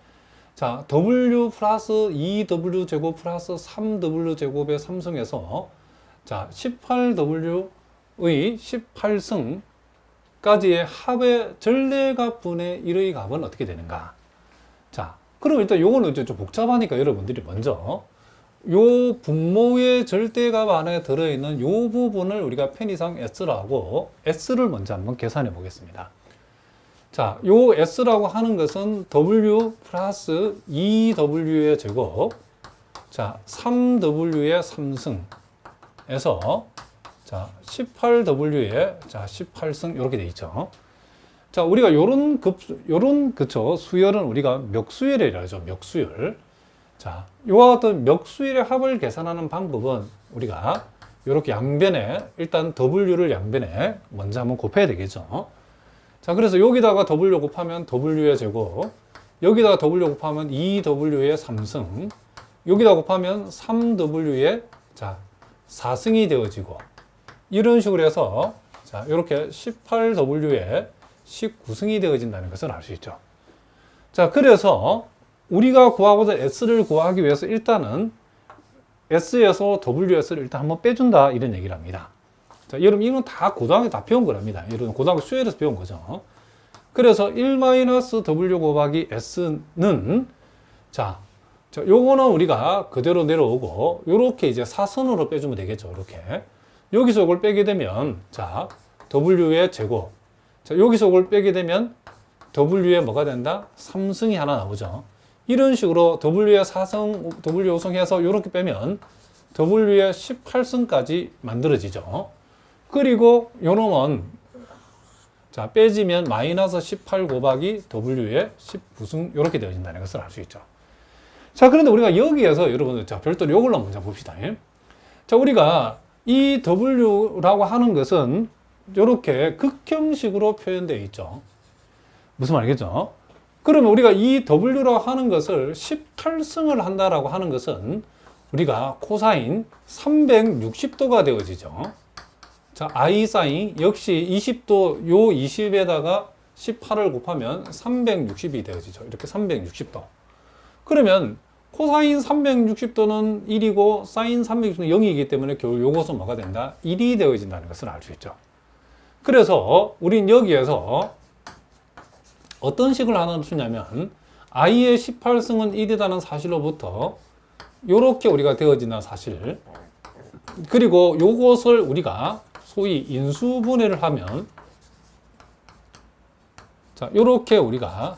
자, W 플러스 2W 제곱 플러스 3W 제곱의 3승에서, 자, 18W의 18승까지의 합의 전례값분의 1의 값은 어떻게 되는가? 자, 그럼 일단 요거는 이제 좀 복잡하니까 여러분들이 먼저 요 분모의 절대값 안에 들어있는 요 부분을 우리가 편의상 S라고, S를 먼저 한번 계산해 보겠습니다. 자, 요 S라고 하는 것은 W 플러스 2W의 제곱, 자, 3W의 3승에서, 자, 18W의, 자, 18승, 이렇게 돼 있죠. 자, 우리가 그쵸, 수열은 우리가 멱수열이라고 하죠. 멱수열. 자, 요와 같은 멱수열의 합을 계산하는 방법은 우리가 이렇게 양변에, 일단 W를 양변에 먼저 한번 곱해야 되겠죠. 자, 그래서 여기다가 W 곱하면 W의 제곱, 여기다가 W 곱하면 2W의 3승, 여기다 곱하면 3W의, 자, 4승이 되어지고, 이런 식으로 해서, 자, 이렇게 18W의 19승이 되어진다는 것을 알 수 있죠. 자, 그래서 우리가 구하고자 S를 구하기 위해서 일단은 S에서 WS를 일단 한번 빼준다, 이런 얘기를 합니다. 자, 여러분, 이건 다 고등학교 다 배운 거랍니다. 여러분, 고등학교 수열에서 배운 거죠. 그래서 1-W 곱하기 S는, 자, 요거는 우리가 그대로 내려오고, 요렇게 이제 사선으로 빼주면 되겠죠. 이렇게. 여기서 이걸 빼게 되면, 자, W의 제곱. 자, 여기서 이걸 빼게 되면, W의 뭐가 된다? 3승이 하나 나오죠. 이런 식으로 W의 4승, W 5승 해서 요렇게 빼면, W의 18승까지 만들어지죠. 그리고 요놈은, 자, 빼지면 마이너스 18 곱하기 W의 19승 이렇게 되어진다는 것을 알 수 있죠. 자, 그런데 우리가 여기에서 여러분들, 자, 별도로 요걸로 먼저 봅시다. 자, 우리가 이 W라고 하는 것은 이렇게 극형식으로 표현되어 있죠. 무슨 말이겠죠? 그러면 우리가 이 W라고 하는 것을 18승을 한다라고 하는 것은 우리가 코사인 360도가 되어지죠. 자, I 사인 역시 20도, 요 20에다가 18을 곱하면 360이 되어지죠. 이렇게 360도. 그러면 코사인 360도는 1이고 사인 360도는 0이기 때문에 결국 요것은 뭐가 된다? 1이 되어진다는 것을 알 수 있죠. 그래서 우린 여기에서 어떤 식을 하나 쓰냐면 i의 18승은 1이라는 사실로부터 요렇게 우리가 되어진다는 사실, 그리고 요것을 우리가 소위 인수분해를 하면 자, 요렇게 우리가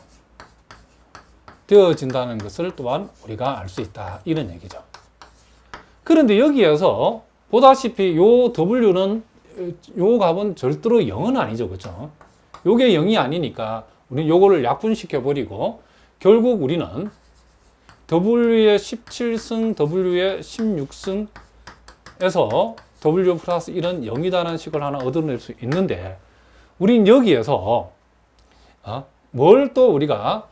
되어진다는 것을 또한 우리가 알 수 있다, 이런 얘기죠. 그런데 여기에서 보다시피 요 W는 요 값은 절대로 0은 아니죠, 그렇죠? 요게 0이 아니니까 우리는 요거를 약분시켜 버리고 결국 우리는 W의 17승, W의 16승에서 W 플러스 1은 0이다라는 식을 하나 얻어낼 수 있는데, 우린 여기에서 뭘 또 우리가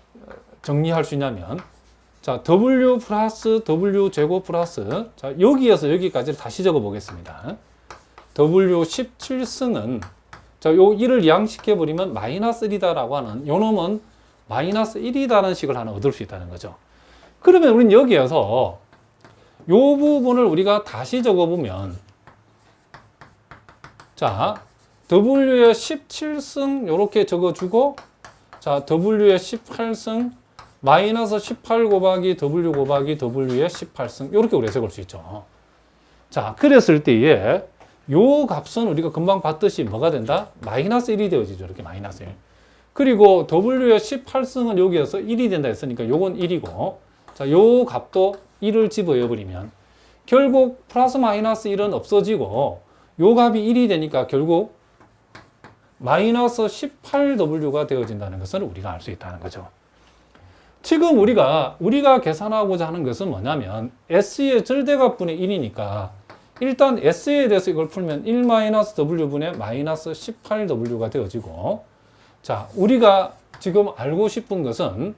정리할 수 있냐면, 자, W 플러스 W 제곱 플러스, 자, 여기에서 여기까지를 다시 적어 보겠습니다. W 17승은, 자, 요 1을 이항시켜 버리면 마이너스 1이다라고 하는, 요 놈은 마이너스 1이다라는 식을 하나 얻을 수 있다는 거죠. 그러면 우리는 여기에서 요 부분을 우리가 다시 적어보면, 자, W의 17승 요렇게 적어주고, 자, W의 18승 마이너스 18 곱하기 W 곱하기 W의 18승 요렇게 우리가 적을 수 있죠. 자, 그랬을 때에 요 값은 우리가 금방 봤듯이 뭐가 된다? 마이너스 1이 되어지죠. 이렇게 마이너스 1. 그리고 W의 18승은 여기에서 1이 된다 했으니까 요건 1이고, 자, 요 값도 1을 집어넣어버리면 결국 플러스 마이너스 1은 없어지고 요 값이 1이 되니까 결국 마이너스 18W가 되어진다는 것을 우리가 알 수 있다는 거죠. 지금 우리가 계산하고자 하는 것은 뭐냐면 S의 절대값분의 1이니까 일단 S에 대해서 이걸 풀면 1-W분의 마이너스 18W가 되어지고, 자, 우리가 지금 알고 싶은 것은,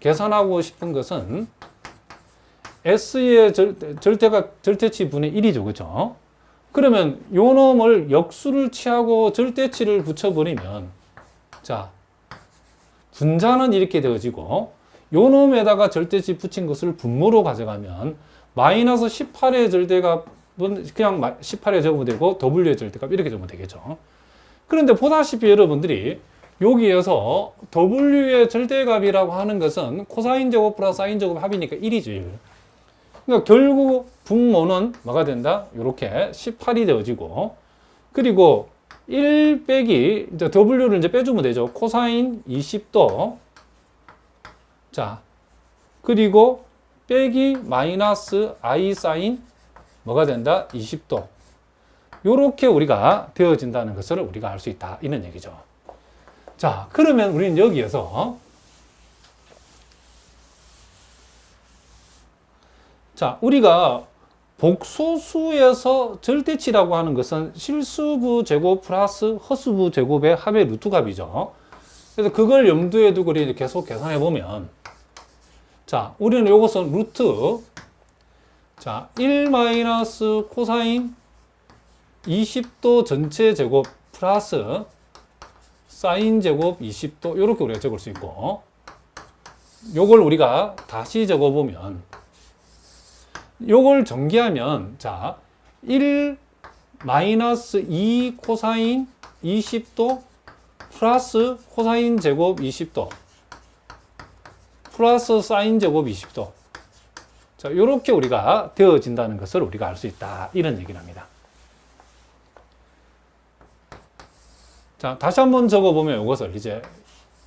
계산하고 싶은 것은 S의 절대치 분의 1이죠. 그죠? 그러면 요 놈을 역수를 취하고 절대치를 붙여버리면, 자, 분자는 이렇게 되어지고, 요 놈에다가 절대치 붙인 것을 분모로 가져가면 마이너스 18의 절대값은 그냥 18에 적으면 되고 W의 절대값 이렇게 적으면 되겠죠. 그런데 보다시피 여러분들이 여기에서 W의 절대값이라고 하는 것은 코사인 제곱 플러스 사인 제곱 합이니까 1이죠. 1. 그러니까 결국 분모는 뭐가 된다? 이렇게 18이 되어지고, 그리고 1 빼기 이제 W를 이제 빼주면 되죠. 코사인 20도. 자, 그리고 빼기 마이너스 I 사인 뭐가 된다? 20도. 요렇게 우리가 되어진다는 것을 우리가 알 수 있다, 이런 얘기죠. 자, 그러면 우리는 여기에서, 자, 우리가 복소수에서 절대치라고 하는 것은 실수부 제곱 플러스 허수부 제곱의 합의 루트값이죠. 그래서 그걸 염두에 두고 계속 계산해 보면, 자, 우리는 이것은 루트, 자, 1 마이너스 코사인 20도 전체 제곱 플러스 사인 제곱 20도 이렇게 우리가 적을 수 있고, 요걸 우리가 다시 적어보면, 요걸 전개하면, 자, 1 마이너스 2 코사인 20도 플러스 코사인 제곱 20도 플러스 사인 제곱 20도. 자, 요렇게 우리가 되어진다는 것을 우리가 알 수 있다, 이런 얘기를 합니다. 자, 다시 한번 적어보면 이것을 이제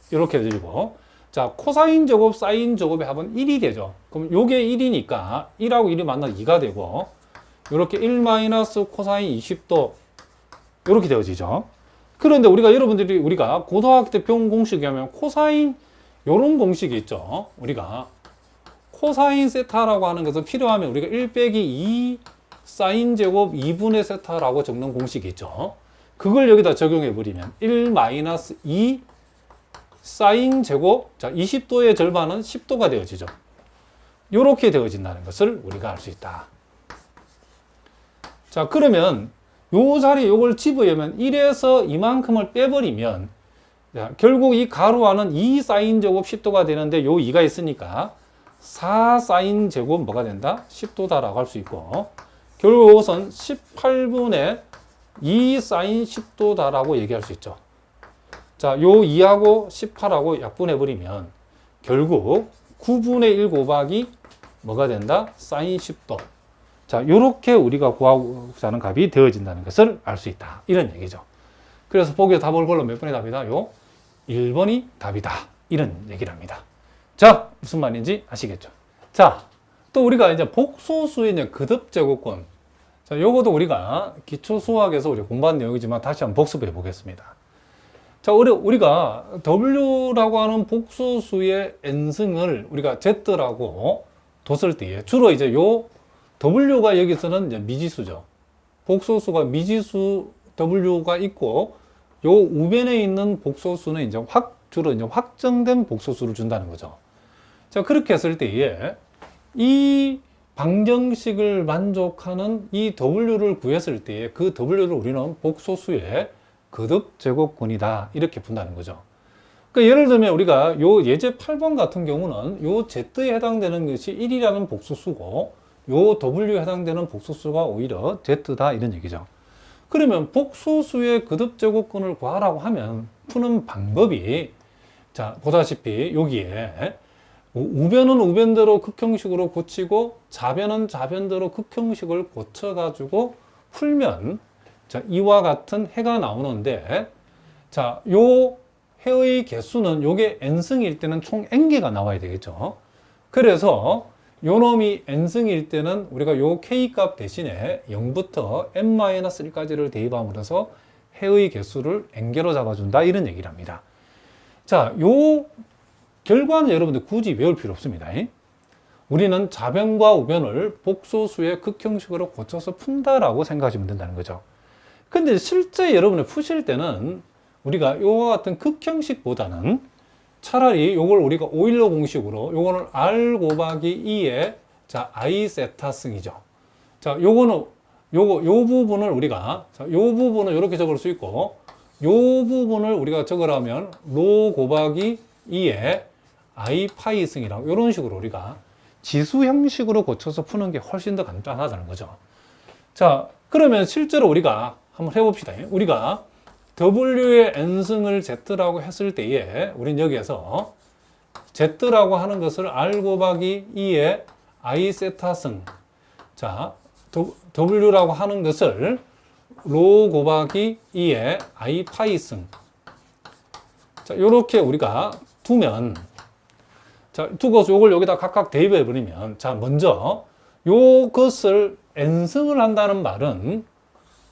이렇게 되고, 자, 코사인 제곱 사인 제곱의 합은 1이 되죠. 그럼 요게 1이니까 1하고 1이 만나서 2가 되고, 이렇게 1 마이너스 코사인 20도 이렇게 되어지죠. 그런데 우리가 고등학교 때 배운 공식이 하면 코사인 요런 공식이 있죠. 우리가 코사인 세타라고 하는 것은 필요하면 우리가 1 빼기 2 사인 제곱 2분의 세타라고 적는 공식이 있죠. 그걸 여기다 적용해 버리면 1 마이너스 2 사인 제곱, 자, 20도의 절반은 10도가 되어지죠. 요렇게 되어진다는 것을 우리가 알 수 있다. 자, 그러면 요 자리에 요걸 집어넣으면 1에서 이만큼을 빼버리면, 자, 결국 이 가로 안은 2 사인 제곱 10도가 되는데 요 2가 있으니까 4 사인 제곱 뭐가 된다? 10도다라고 할 수 있고, 결국 이것은 18분의 2 사인 10도다라고 얘기할 수 있죠. 자, 요 2하고 18하고 약분해버리면 결국 9분의 1 곱하기 뭐가 된다? 사인 10도. 자, 요렇게 우리가 구하고자 하는 값이 되어진다는 것을 알 수 있다. 이런 얘기죠. 그래서 보기에 답을 걸로 몇 번의 답이다? 요 1번이 답이다. 이런 얘기를 합니다. 자, 무슨 말인지 아시겠죠? 자, 또 우리가 이제 복소수의 이제 거듭제곱권. 자, 요것도 우리가 기초수학에서 우리 공부한 내용이지만 다시 한번 복습해 보겠습니다. 자, 우리가 W라고 하는 복소수의 n승을 우리가 Z라고 뒀을 때에 주로 이제 요 W가 여기서는 이제 미지수죠. 복소수가 미지수 W가 있고 요 우변에 있는 복소수는 이제 주로 이제 확정된 복소수를 준다는 거죠. 자, 그렇게 했을 때에 이 방정식을 만족하는 이 W를 구했을 때에 그 W를 우리는 복소수의 거듭제곱권이다. 이렇게 푼다는 거죠. 그러니까 예를 들면 우리가 요 예제 8번 같은 경우는 요 Z에 해당되는 것이 1이라는 복소수고 요 W에 해당되는 복소수가 오히려 Z다. 이런 얘기죠. 그러면 복소수의 거듭제곱권을 구하라고 하면 푸는 방법이 자, 보다시피 여기에 우변은 우변대로 극형식으로 고치고 좌변은 좌변대로 극형식을 고쳐가지고 풀면 자, 이와 같은 해가 나오는데 자, 요 해의 개수는 요게 n승일 때는 총 n개가 나와야 되겠죠. 그래서 요 놈이 n승일 때는 우리가 요 k값 대신에 0부터 n-1까지를 대입함으로써 해의 개수를 n개로 잡아준다. 이런 얘기를 합니다. 자, 요 결과는 여러분들 굳이 외울 필요 없습니다. 우리는 좌변과 우변을 복소수의 극형식으로 고쳐서 푼다라고 생각하시면 된다는 거죠. 근데 실제 여러분이 푸실 때는 우리가 요와 같은 극형식보다는 차라리 요걸 우리가 오일러 공식으로 요거는 R 곱하기 2의 자, I 세타승이죠. 자, 요거는 요 부분을 우리가 자, 요 부분을 이렇게 적을 수 있고 요 부분을 우리가 적으라면 로 곱하기 2의 I 파이 승이라고 이런 식으로 우리가 지수 형식으로 고쳐서 푸는 게 훨씬 더 간단하다는 거죠. 자, 그러면 실제로 우리가 한번 해봅시다. 우리가 W의 n승을 Z라고 했을 때에 우린 여기에서 Z라고 하는 것을 R 곱하기 2의 I 세타승 자, W라고 하는 것을 로 곱하기 2의 I 파이승 자, 요렇게 우리가 두면 자, 두고서 요걸 여기다 각각 대입해 버리면 자, 먼저 요것을 n승을 한다는 말은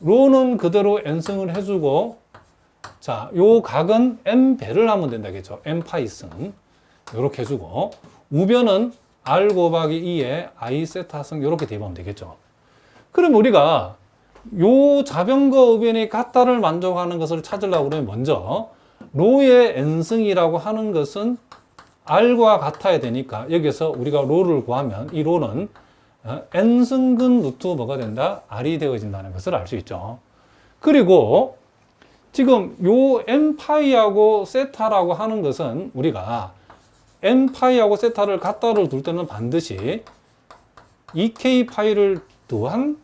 로는 그대로 n승을 해주고 자, 요 각은 n배를 하면 된다겠죠. n파이승 요렇게 해주고 우변은 R 곱하기 2의 I 세타승 요렇게 대입하면 되겠죠. 그럼 우리가 요 좌변과 우변이 같다를 만족하는 것을 찾으려고 그러면 먼저 로의 n승이라고 하는 것은 R과 같아야 되니까 여기서 우리가 로를 구하면 이 로는 n승근 루트 뭐가 된다? R이 되어진다는 것을 알 수 있죠. 그리고 지금 요 n파이하고 세타라고 하는 것은 우리가 n파이하고 세타를 같다를 둘 때는 반드시 2k파이를 더한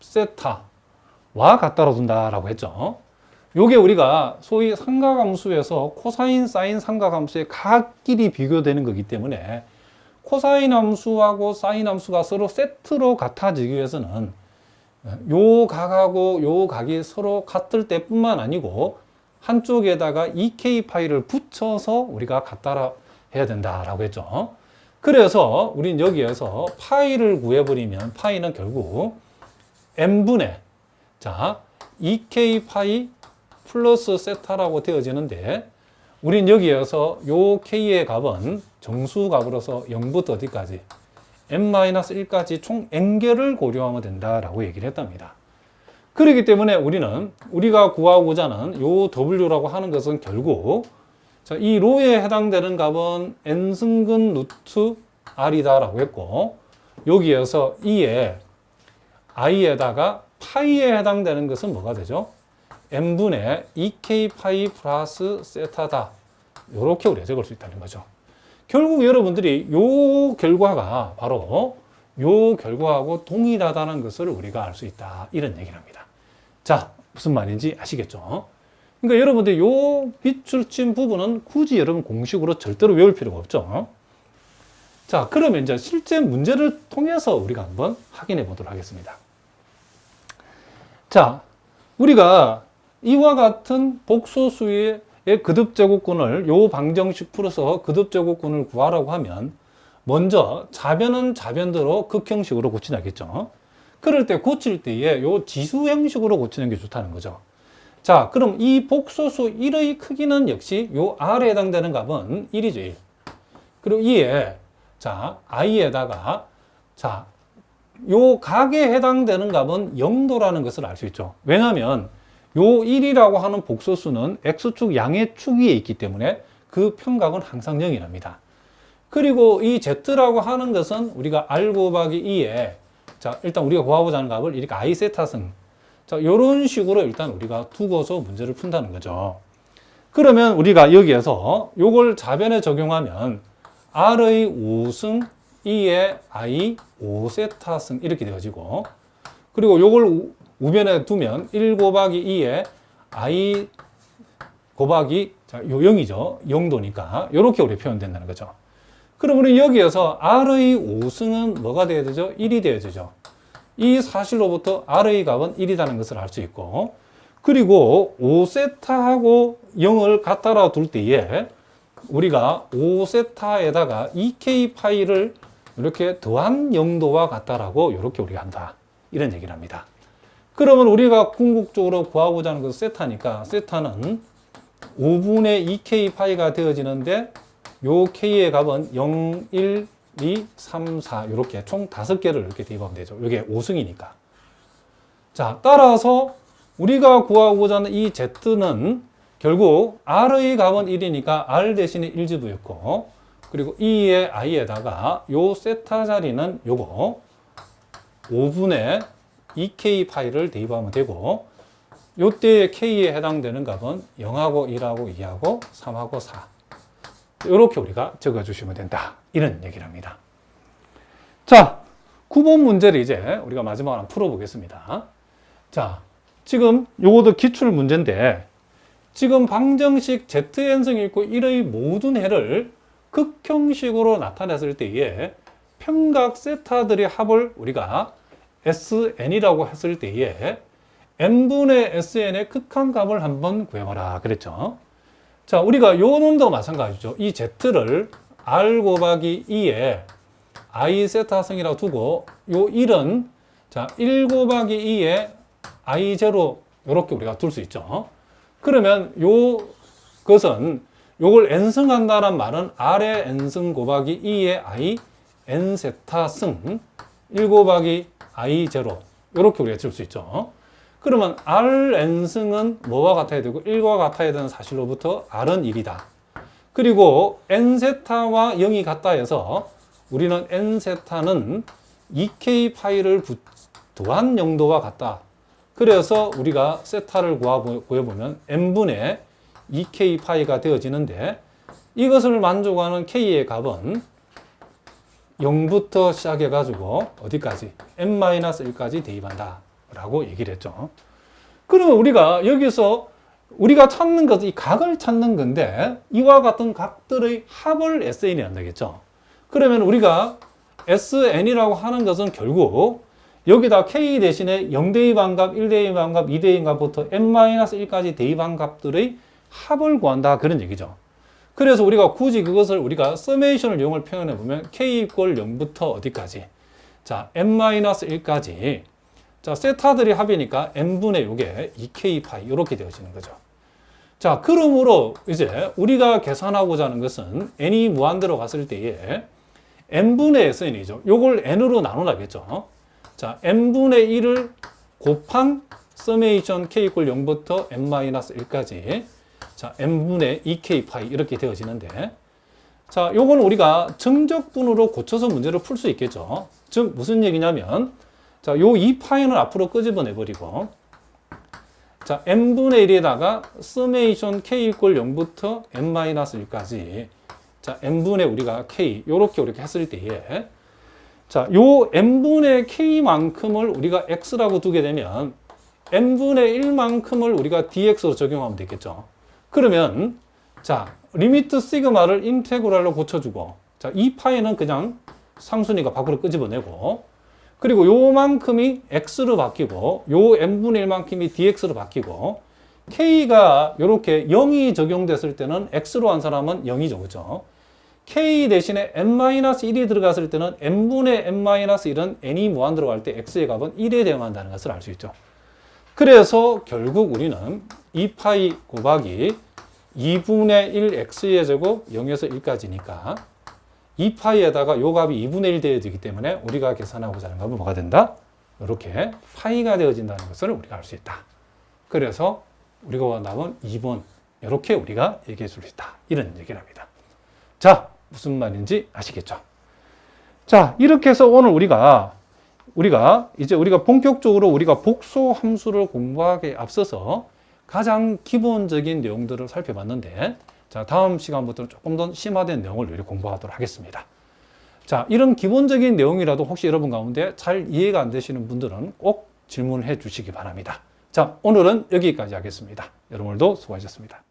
세타와 같다로 둔다라고 했죠. 요게 우리가 소위 삼각함수에서 코사인, 사인 삼각함수의 각끼리 비교되는 거기 때문에 코사인 함수하고 사인 함수가 서로 세트로 같아지기 위해서는 요 각하고 요 각이 서로 같을 때뿐만 아니고 한쪽에다가 2k파이를 붙여서 우리가 같다라 해야 된다라고 했죠. 그래서 우린 여기에서 파이를 구해버리면 파이는 결국 n분의 자 2k파이 플러스 세타라고 되어지는데 우린 여기에서 요 k의 값은 정수값으로서 0부터 어디까지 n-1까지 총 n개를 고려하면 된다라고 얘기를 했답니다. 그렇기 때문에 우리는 우리가 구하고자 하는 요 w라고 하는 것은 결국 자, 이 로에 해당되는 값은 n승근 루트 r이다라고 했고 여기에서 2의 i에다가 파이에 해당되는 것은 뭐가 되죠? n분의 2k 파이 플러스 세타다. 이렇게 우리가 적을 수 있다는 거죠. 결국 여러분들이 요 결과가 바로 요 결과하고 동일하다는 것을 우리가 알 수 있다. 이런 얘기를 합니다. 자, 무슨 말인지 아시겠죠? 그러니까 여러분들 요 비출침 부분은 굳이 여러분 공식으로 절대로 외울 필요가 없죠. 자, 그러면 이제 실제 문제를 통해서 우리가 한번 확인해 보도록 하겠습니다. 자, 우리가 이와 같은 복소수의 거듭제곱근을 요 방정식 풀어서 거듭제곱근을 구하라고 하면 먼저 좌변은 좌변대로 극형식으로 고치나겠죠. 그럴 때 고칠 때에 요 지수 형식으로 고치는 게 좋다는 거죠. 자, 그럼 이 복소수 1의 크기는 역시 요 R에 해당되는 값은 1이죠, 1. 그리고 이에 자, i에다가 자, 요 각에 해당되는 값은 0도라는 것을 알 수 있죠. 왜냐하면 요 1이라고 하는 복소수는 x축 양의 축 위에 있기 때문에 그 평각은 항상 0이랍니다. 그리고 이 z라고 하는 것은 우리가 r 곱하기 2에 자, 일단 우리가 구하고자 하는 값을 이렇게 i 세타승 자, 요런 식으로 일단 우리가 두고서 문제를 푼다는 거죠. 그러면 우리가 여기에서 요걸 좌변에 적용하면 r의 5승 2의 i 5세타승 이렇게 되어지고 그리고 요걸 우변에 두면 1 곱하기 2의 i 곱하기 자, 요 0이죠. 0도니까 이렇게 우리 표현된다는 거죠. 그럼 우리 여기에서 r의 5승은 뭐가 되어야 되죠? 1이 되어야 되죠. 이 사실로부터 r의 값은 1이라는 것을 알 수 있고 그리고 5세타하고 0을 갖다라 둘 때에 우리가 5세타에다가 2k 파이를 이렇게 더한 0도와 같다라고 이렇게 우리가 한다. 이런 얘기를 합니다. 그러면 우리가 궁극적으로 구하고자 하는 것은 세타니까 세타는 5분의 2k 파이가 되어지는데 요 k의 값은 0, 1, 2, 3, 4 이렇게 총 5개를 이렇게 대입하면 되죠. 이게 5승이니까. 자, 따라서 우리가 구하고자 하는 이 z는 결국 r의 값은 1이니까 r 대신에 1지부였고 그리고 2의 i에다가 요 세타 자리는 요거 5분의 2k 파이를 대입하면 되고 요때의 k에 해당되는 값은 0하고 1하고 2하고 3하고 4 이렇게 우리가 적어주시면 된다. 이런 얘기를 합니다. 자, 9번 문제를 이제 우리가 마지막으로 한번 풀어보겠습니다. 자, 지금 요것도 기출 문제인데 지금 방정식 zn승이 있고 1의 모든 해를 극형식으로 나타냈을 때에 평각 세타들의 합을 우리가 SN이라고 했을 때에 n분의 SN의 극한값을 한번 구해봐라 그랬죠. 자, 우리가 요 놈도 마찬가지죠. 이 Z를 R 곱하기 2에 I 세타승이라고 두고 요 1은 자, 1 곱하기 2에 I 제로 요렇게 우리가 둘 수 있죠. 그러면 요것은 요걸 n승한다는 말은 R의 n승 곱하기 2의 I n 세타승 1 곱하기 I 제로 요렇게 우리가 줄 수 있죠. 그러면 Rn승은 뭐와 같아야 되고 1과 같아야 되는 사실로부터 R은 1이다. 그리고 n세타와 0이 같다 해서 우리는 n세타는 2k 파이를 더한 0도와 같다. 그래서 우리가 세타를 구해보면 n분의 2k 파이가 되어지는데 이것을 만족하는 k의 값은 0부터 시작해가지고 어디까지? n-1까지 대입한다. 라고 얘기를 했죠. 그러면 우리가 여기서 우리가 찾는 것은 이 각을 찾는 건데 이와 같은 각들의 합을 SN이 한다겠죠. 그러면 우리가 SN이라고 하는 것은 결국 여기다 K 대신에 0대입한 값, 1대입한 값, 2대입한 값부터 n-1까지 대입한 값들의 합을 구한다. 그런 얘기죠. 그래서 우리가 굳이 그것을 우리가 서메이션을 이용을 표현해 보면 K 이퀄 0부터 어디까지? 자, n-1까지 자, 세타들이 합이니까 n분의 요게 2k 파이 이렇게 되어지는 거죠. 자, 그러므로 이제 우리가 계산하고자 하는 것은 n이 무한대로 갔을 때에 n분의 sn이죠. 요걸 n으로 나누라겠죠. 자, n분의 1을 곱한 서메이션 k 이퀄 0부터 n-1까지 자, n분의 2k 파이 이렇게 되어지는데 자, 요건 우리가 정적분으로 고쳐서 문제를 풀 수 있겠죠. 즉 무슨 얘기냐면 자, 요 2파이는 앞으로 끄집어내버리고 자, n분의 1에다가 서메이션 k 이퀄 0부터 n-1까지 자, n분의 우리가 k, 요렇게 했을 때에, 자, 요 n분의 k만큼을 우리가 x라고 두게 되면, n분의 1만큼을 우리가 dx로 적용하면 되겠죠. 그러면, 자, 리미트 시그마를 인테그랄로 고쳐주고, 자, 이 파이는 그냥 상순위가 밖으로 끄집어내고, 그리고 요만큼이 x로 바뀌고, 요 n분의 1만큼이 dx로 바뀌고, k가 요렇게 0이 적용됐을 때는 x로 한 사람은 0이죠. 그죠? k 대신에 n-1이 들어갔을 때는 n분의 n-1은 n이 무한 들어갈 때 x의 값은 1에 대응한다는 것을 알 수 있죠. 그래서 결국 우리는 2파이 곱하기 2분의 1 x의 제곱 0에서 1까지니까 2파이에다가 요 값이 2분의 1 되어야 되기 때문에 우리가 계산하고자 하는 값은 뭐가 된다? 이렇게 파이가 되어진다는 것을 우리가 알 수 있다. 그래서 우리가 원하는 2번 이렇게 우리가 얘기해 줄 수 있다. 이런 얘기를 합니다. 자, 무슨 말인지 아시겠죠? 자, 이렇게 해서 오늘 우리가 본격적으로 우리가 복소 함수를 공부하기에 앞서서 가장 기본적인 내용들을 살펴봤는데, 자, 다음 시간부터는 조금 더 심화된 내용을 우리 공부하도록 하겠습니다. 자, 이런 기본적인 내용이라도 혹시 여러분 가운데 잘 이해가 안 되시는 분들은 꼭 질문을 해 주시기 바랍니다. 자, 오늘은 여기까지 하겠습니다. 여러분 오늘도 수고하셨습니다.